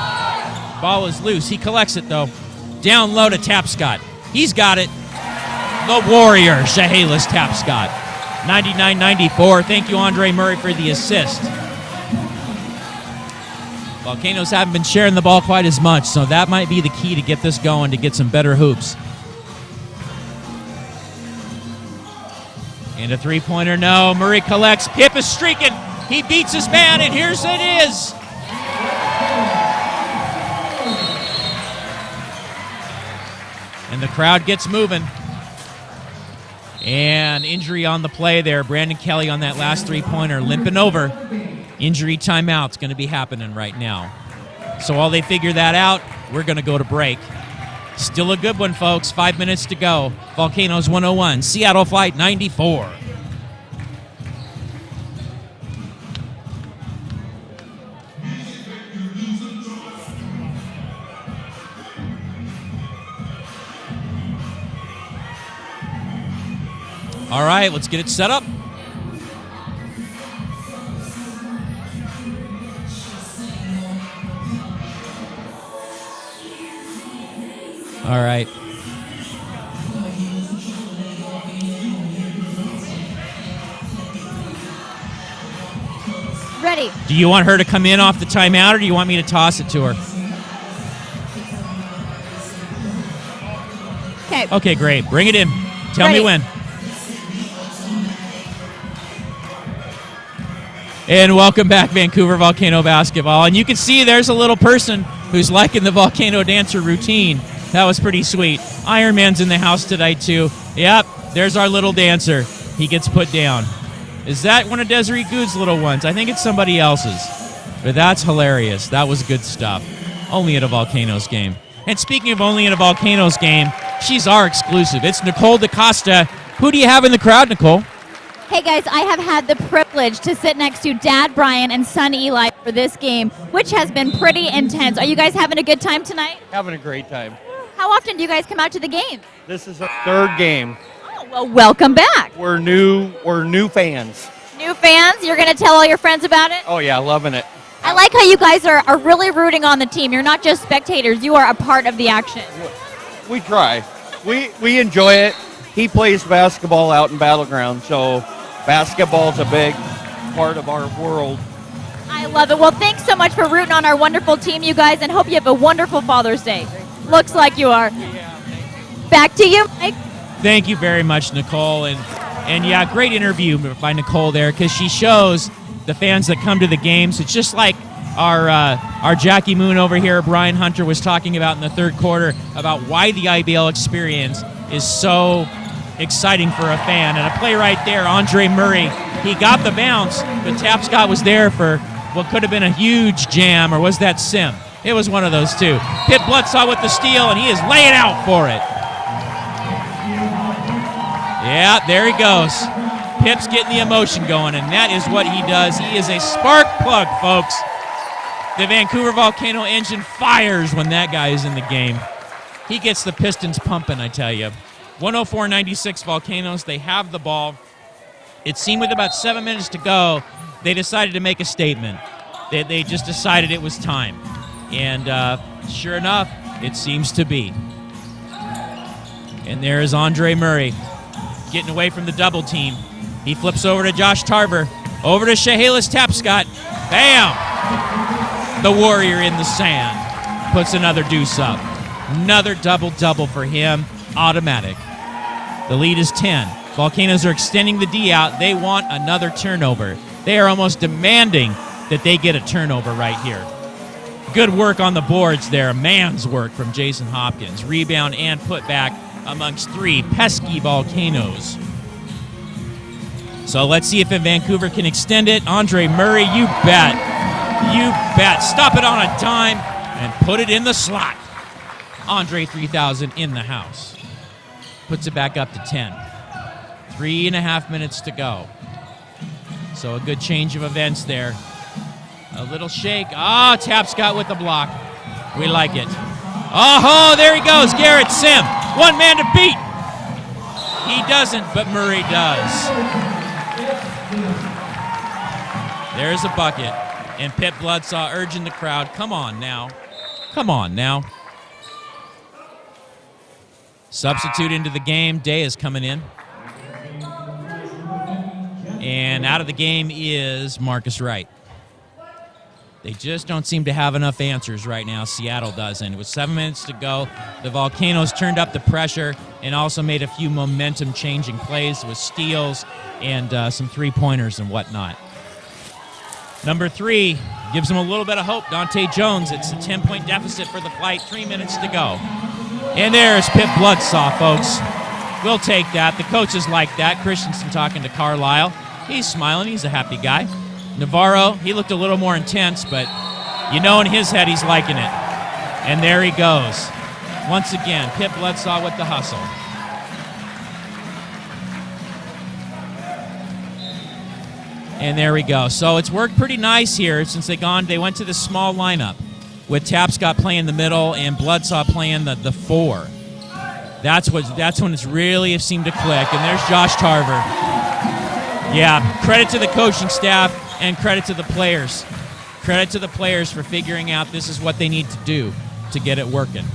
Ball is loose. He collects it, though. Down low to Tapscott. He's got it. The Warrior, Chehalis Tapscott. 99-94. Thank you, Andre Murray, for the assist. Volcanoes haven't been sharing the ball quite as much, so that might be the key to get this going, to get some better hoops. And a three-pointer, no. Murray collects. Pip is streaking. He beats his man, and here's it is. And the crowd gets moving. And injury on the play there. Brandon Kelly on that last three-pointer, limping over. Injury timeout's going to be happening right now. So while they figure that out, we're going to go to break. Still a good one, folks. 5 minutes to go. Volcanoes 101, Seattle Flight 94. All right, let's get it set up. All right. Ready. Do you want her to come in off the timeout, or do you want me to toss it to her? Okay. Okay, great. Bring it in. Tell Ready. me when. And welcome back, Vancouver Volcano basketball. And you can see there's a little person who's liking the Volcano Dancer routine. That was pretty sweet. Iron Man's in the house tonight, too. Yep, there's our little dancer. He gets put down. Is that one of Desiree Good's little ones? I think it's somebody else's. But that's hilarious. That was good stuff. Only at a Volcanoes game. And speaking of only at a Volcanoes game, she's our exclusive. It's Nicole DaCosta. Who do you have in the crowd, Nicole? Hey guys, I have had the privilege to sit next to Dad Brian and son Eli for this game, which has been pretty intense. Are you guys having a good time tonight? Having a great time. How often do you guys come out to the game? This is our third game. Oh, well, welcome back. We're new fans. New fans, you're going to tell all your friends about it? Oh yeah, loving it. I like how you guys are really rooting on the team. You're not just spectators, you are a part of the action. We try. We enjoy it. He plays basketball out in Battleground, so basketball's a big part of our world. I love it. Well, thanks so much for rooting on our wonderful team, you guys, and hope you have a wonderful Father's Day. Looks like you are. Back to you, Mike. Thank you very much, Nicole. And yeah, great interview by Nicole there, because she shows the fans that come to the games. It's just like our Jackie Moon over here, Brian Hunter, was talking about in the third quarter about why the IBL experience is so exciting for a fan. And a play right there, Andre Murray, he got the bounce, but Tapscott was there for what could have been a huge jam, or was that Sim? It was one of those two. Pip Bloodsaw with the steal, and he is laying out for it. Yeah, there he goes. Pip's getting the emotion going, and that is what he does. He is a spark plug, folks. The Vancouver Volcano engine fires when that guy is in the game. He gets the Pistons pumping, I tell you. 104-96 Volcanoes. They have the ball. It seemed with about 7 minutes to go, they decided to make a statement. They just decided it was time. And sure enough, it seems to be. And there is Andre Murray getting away from the double team. He flips over to Josh Tarver, over to Chehalis Tapscott. Bam! The Warrior in the sand puts another deuce up. Another double-double for him, automatic. The lead is 10. Volcanoes are extending the D out. They want another turnover. They are almost demanding that they get a turnover right here. Good work on the boards there. Man's work from Jason Hopkins. Rebound and putback amongst three pesky Volcanoes. So let's see if Vancouver can extend it. Andre Murray, you bet. You bet. Stop it on a dime and put it in the slot. Andre 3000 in the house. Puts it back up to 10. 3.5 minutes to go. So a good change of events there. A little shake. Tapscott with the block. We like it. Oh, there he goes. Garrett Sim. One man to beat. He doesn't, but Murray does. There's a bucket. And Pip Bloodsaw urging the crowd. Come on now. Come on now. Substitute into the game. Day is coming in. And out of the game is Marcus Wright. They just don't seem to have enough answers right now. Seattle doesn't. With 7 minutes to go, the Volcanoes turned up the pressure and also made a few momentum-changing plays with steals and some three-pointers and whatnot. Number 3 gives them a little bit of hope. Dante Jones, it's a 10-point deficit for the Flight. 3 minutes to go. And there's Pip Bloodsaw, folks. We'll take that. The coaches like that. Christensen talking to Carlisle. He's smiling. He's a happy guy. Navarro, he looked a little more intense, but you know in his head he's liking it. And there he goes. Once again, Pip Bloodsaw with the hustle. And there we go. So it's worked pretty nice here since they went to the small lineup with Tapscott playing the middle and Bloodsaw playing the 4. That's when it's really seemed to click. And there's Josh Tarver. Yeah, credit to the coaching staff and credit to the players. Credit to the players for figuring out this is what they need to do to get it working.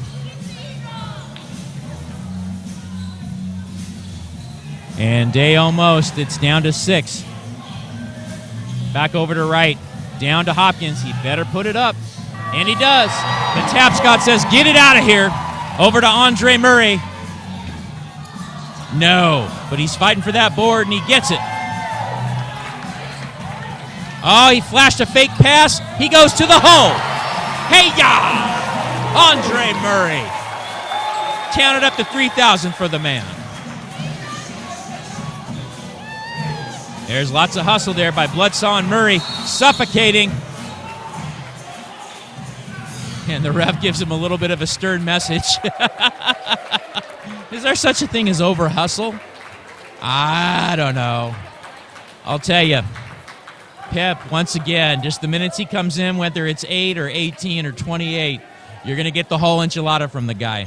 And Day almost. It's down to 6. Back over to Wright. Down to Hopkins. He better put it up. And he does. But Tapscott says, get it out of here. Over to Andre Murray. No, but he's fighting for that board, and he gets it. Oh, he flashed a fake pass. He goes to the hole. Hey-ya! Andre Murray. Counted up to 3,000 for the man. There's lots of hustle there by Bloodsaw and Murray, suffocating. And the ref gives him a little bit of a stern message. Is there such a thing as over-hustle? I don't know. I'll tell you, Pep, once again, just the minutes he comes in, whether it's 8 or 18 or 28, you're going to get the whole enchilada from the guy.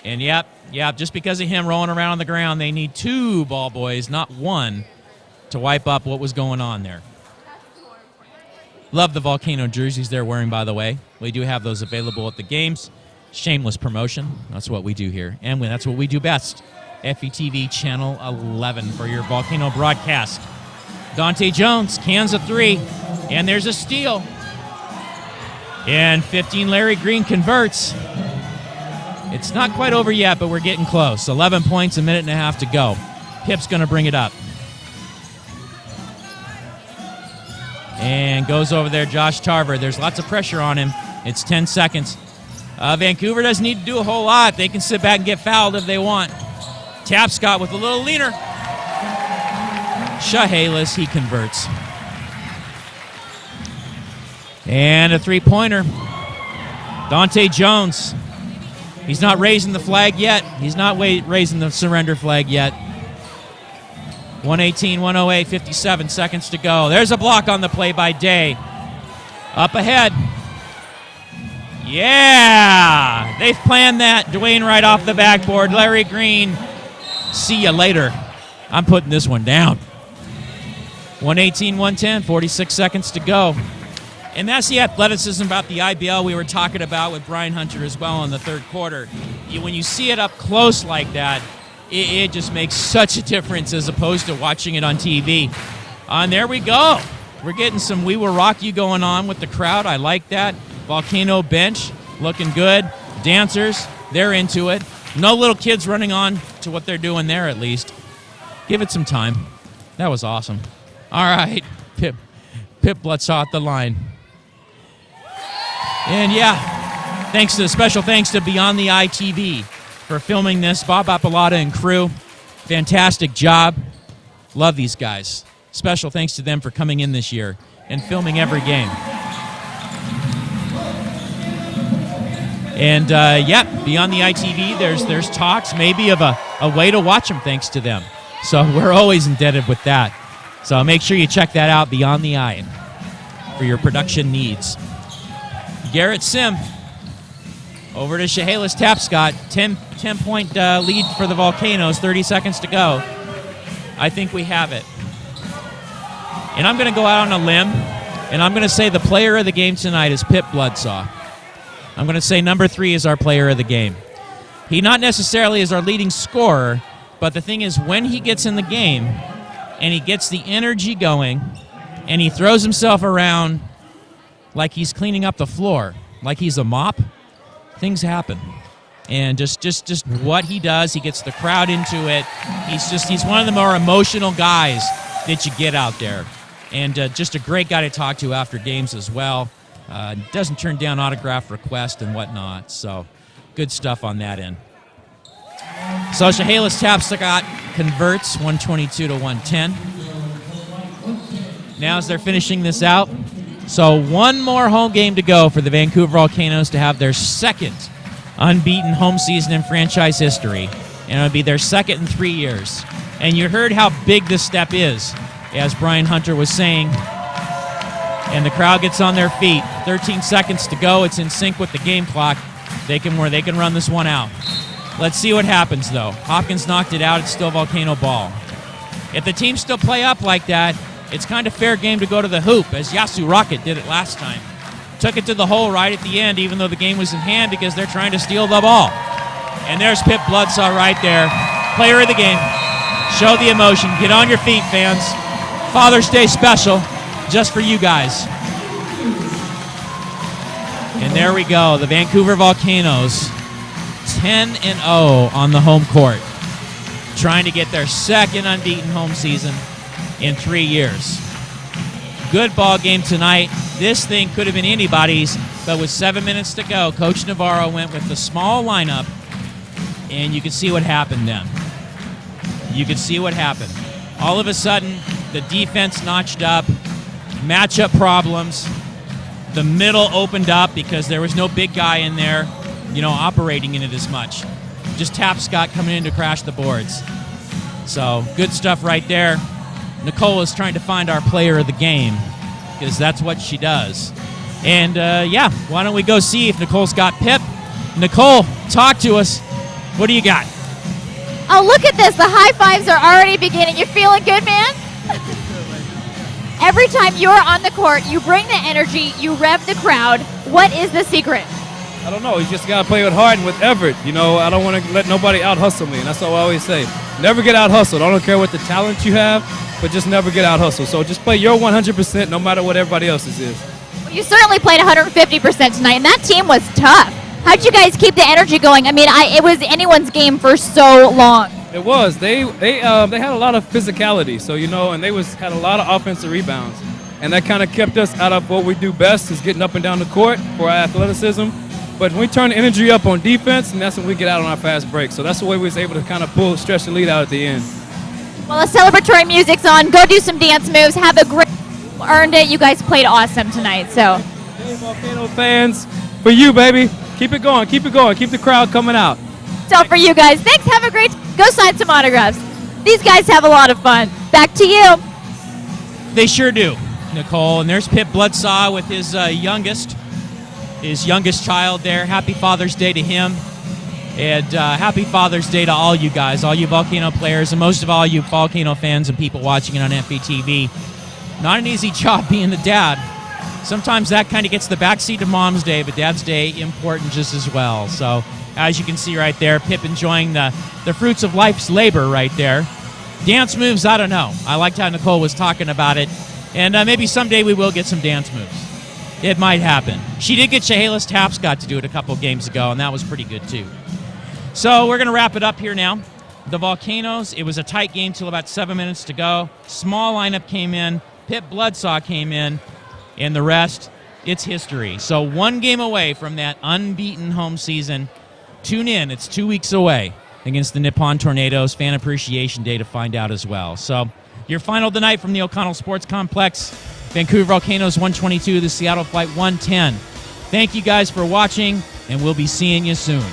And yep, just because of him rolling around on the ground, they need 2 ball boys, not 1, to wipe up what was going on there. Love the Volcano jerseys they're wearing, by the way. We do have those available at the games. Shameless promotion. That's what we do here. And that's what we do best. FETV Channel 11 for your Volcano broadcast. Dante Jones, cans a 3, and there's a steal. And 15, Larry Green converts. It's not quite over yet, but we're getting close. 11 points, a minute and a half to go. Pip's going to bring it up. And goes over there, Josh Tarver. There's lots of pressure on him. It's 10 seconds. Vancouver doesn't need to do a whole lot. They can sit back and get fouled if they want. Tapscott with a little leaner. Chehalis, he converts. And a 3-pointer. Dante Jones. He's not raising the flag yet. He's not raising the surrender flag yet. 118, 108, 57 seconds to go. There's a block on the play by Day. Up ahead. Yeah! They've planned that. Dwayne right off the backboard. Larry Green. See ya later. I'm putting this one down. 118, 110, 46 seconds to go. And that's the athleticism about the IBL we were talking about with Brian Hunter as well in the third quarter. When you see it up close like that, it just makes such a difference as opposed to watching it on TV. And there we go. We're getting some We Will Rock You going on with the crowd. I like that. Volcano bench looking good. Dancers, they're into it. No little kids running on to what they're doing there at least. Give it some time. That was awesome. All right, Pip Blutzaw at the line. And yeah, special thanks to Beyond the Eye TV for filming this. Bob Appalata and crew, fantastic job. Love these guys. Special thanks to them for coming in this year and filming every game. And Beyond the Eye TV, there's talks maybe of a way to watch them thanks to them. So we're always indebted with that. So make sure you check that out, Beyond the Eye, for your production needs. Garrett Sim over to Chehalis Tapscott. 10-point lead for the Volcanoes, 30 seconds to go. I think we have it. And I'm going to go out on a limb, and I'm going to say the player of the game tonight is Pip Blutzaw. I'm going to say number 3 is our player of the game. He not necessarily is our leading scorer, but the thing is when he gets in the game and he gets the energy going and he throws himself around like he's cleaning up the floor, like he's a mop, things happen. And just what he does, he gets the crowd into it. He's one of the more emotional guys that you get out there. And just a great guy to talk to after games as well. Doesn't turn down autograph requests and whatnot. So good stuff on that end. So Chehalis Tapscott converts 122 to 110. Now as they're finishing this out, so one more home game to go for the Vancouver Volcanoes to have their second unbeaten home season in franchise history. And it'll be their second in 3 years. And you heard how big this step is, as Brian Hunter was saying. And the crowd gets on their feet. 13 seconds to go. It's in sync with the game clock. They can run this one out. Let's see what happens, though. Hopkins knocked it out. It's still Volcano ball. If the teams still play up like that, it's kind of fair game to go to the hoop, as Yasu Rocket did it last time. Took it to the hole right at the end, even though the game was in hand, because they're trying to steal the ball. And there's Pip Blutzaw right there. Player of the game. Show the emotion. Get on your feet, fans. Father's Day special, just for you guys. And there we go. The Vancouver Volcanoes, 10-0 on the home court, trying to get their second unbeaten home season in 3 years. Good ball game tonight. This thing could have been anybody's, but with 7 minutes to go, Coach Navarro went with the small lineup, and you could see what happened then. You could see what happened. All of a sudden, the defense notched up, matchup problems. The middle opened up because there was no big guy in there, operating in it as much. Just Tapscott coming in to crash the boards. So, good stuff right there. Nicole is trying to find our player of the game because that's what she does. And, why don't we go see if Nicole's got Pip. Nicole, talk to us. What do you got? Oh, look at this. The high fives are already beginning. You feeling good, man? Every time you're on the court, you bring the energy, you rev the crowd. What is the secret? I don't know. You just got to play with heart and with effort. You know, I don't want to let nobody out-hustle me, and that's all I always say. Never get out-hustled. I don't care what the talent you have, but just never get out-hustled. So just play your 100% no matter what everybody else's is. Well, you certainly played 150% tonight, and that team was tough. How'd you guys keep the energy going? I mean, it was anyone's game for so long. It was. They had a lot of physicality, so you know, and they had a lot of offensive rebounds, and that kind of kept us out of what we do best, is getting up and down the court for our athleticism. But when we turn the energy up on defense, and that's when we get out on our fast break. So that's the way we was able to kind of stretch the lead out at the end. Well, the celebratory music's on. Go do some dance moves. Have a great. Earned it. You guys played awesome tonight. So. Hey, Volcano fans, for you, baby. Keep it going. Keep it going. Keep the crowd coming out. So for you guys, thanks. Have a great. Go sign some autographs. These guys have a lot of fun. Back to you. They sure do, Nicole. And there's Pip Bloodsaw with his youngest child there. Happy Father's Day to him. And happy Father's Day to all you guys, all you Volcano players, and most of all you Volcano fans and people watching it on FBTV. Not an easy job being the dad. Sometimes that kind of gets the backseat to Mom's Day, but Dad's Day important just as well. So as you can see right there, Pip enjoying the fruits of life's labor right there. Dance moves, I don't know. I liked how Nicole was talking about it. And maybe someday we will get some dance moves. It might happen. She did get Chehalis Tapscott to do it a couple games ago, and that was pretty good too. So we're going to wrap it up here now. The Volcanoes, it was a tight game till about 7 minutes to go. Small lineup came in. Pip Bloodsaw came in. And the rest, it's history. So 1 game away from that unbeaten home season. Tune in. It's 2 weeks away against the Nippon Tornadoes. Fan Appreciation Day to find out as well. So your final tonight from the O'Connell Sports Complex. Vancouver Volcanoes 122, the Seattle Flight 110. Thank you guys for watching, and we'll be seeing you soon.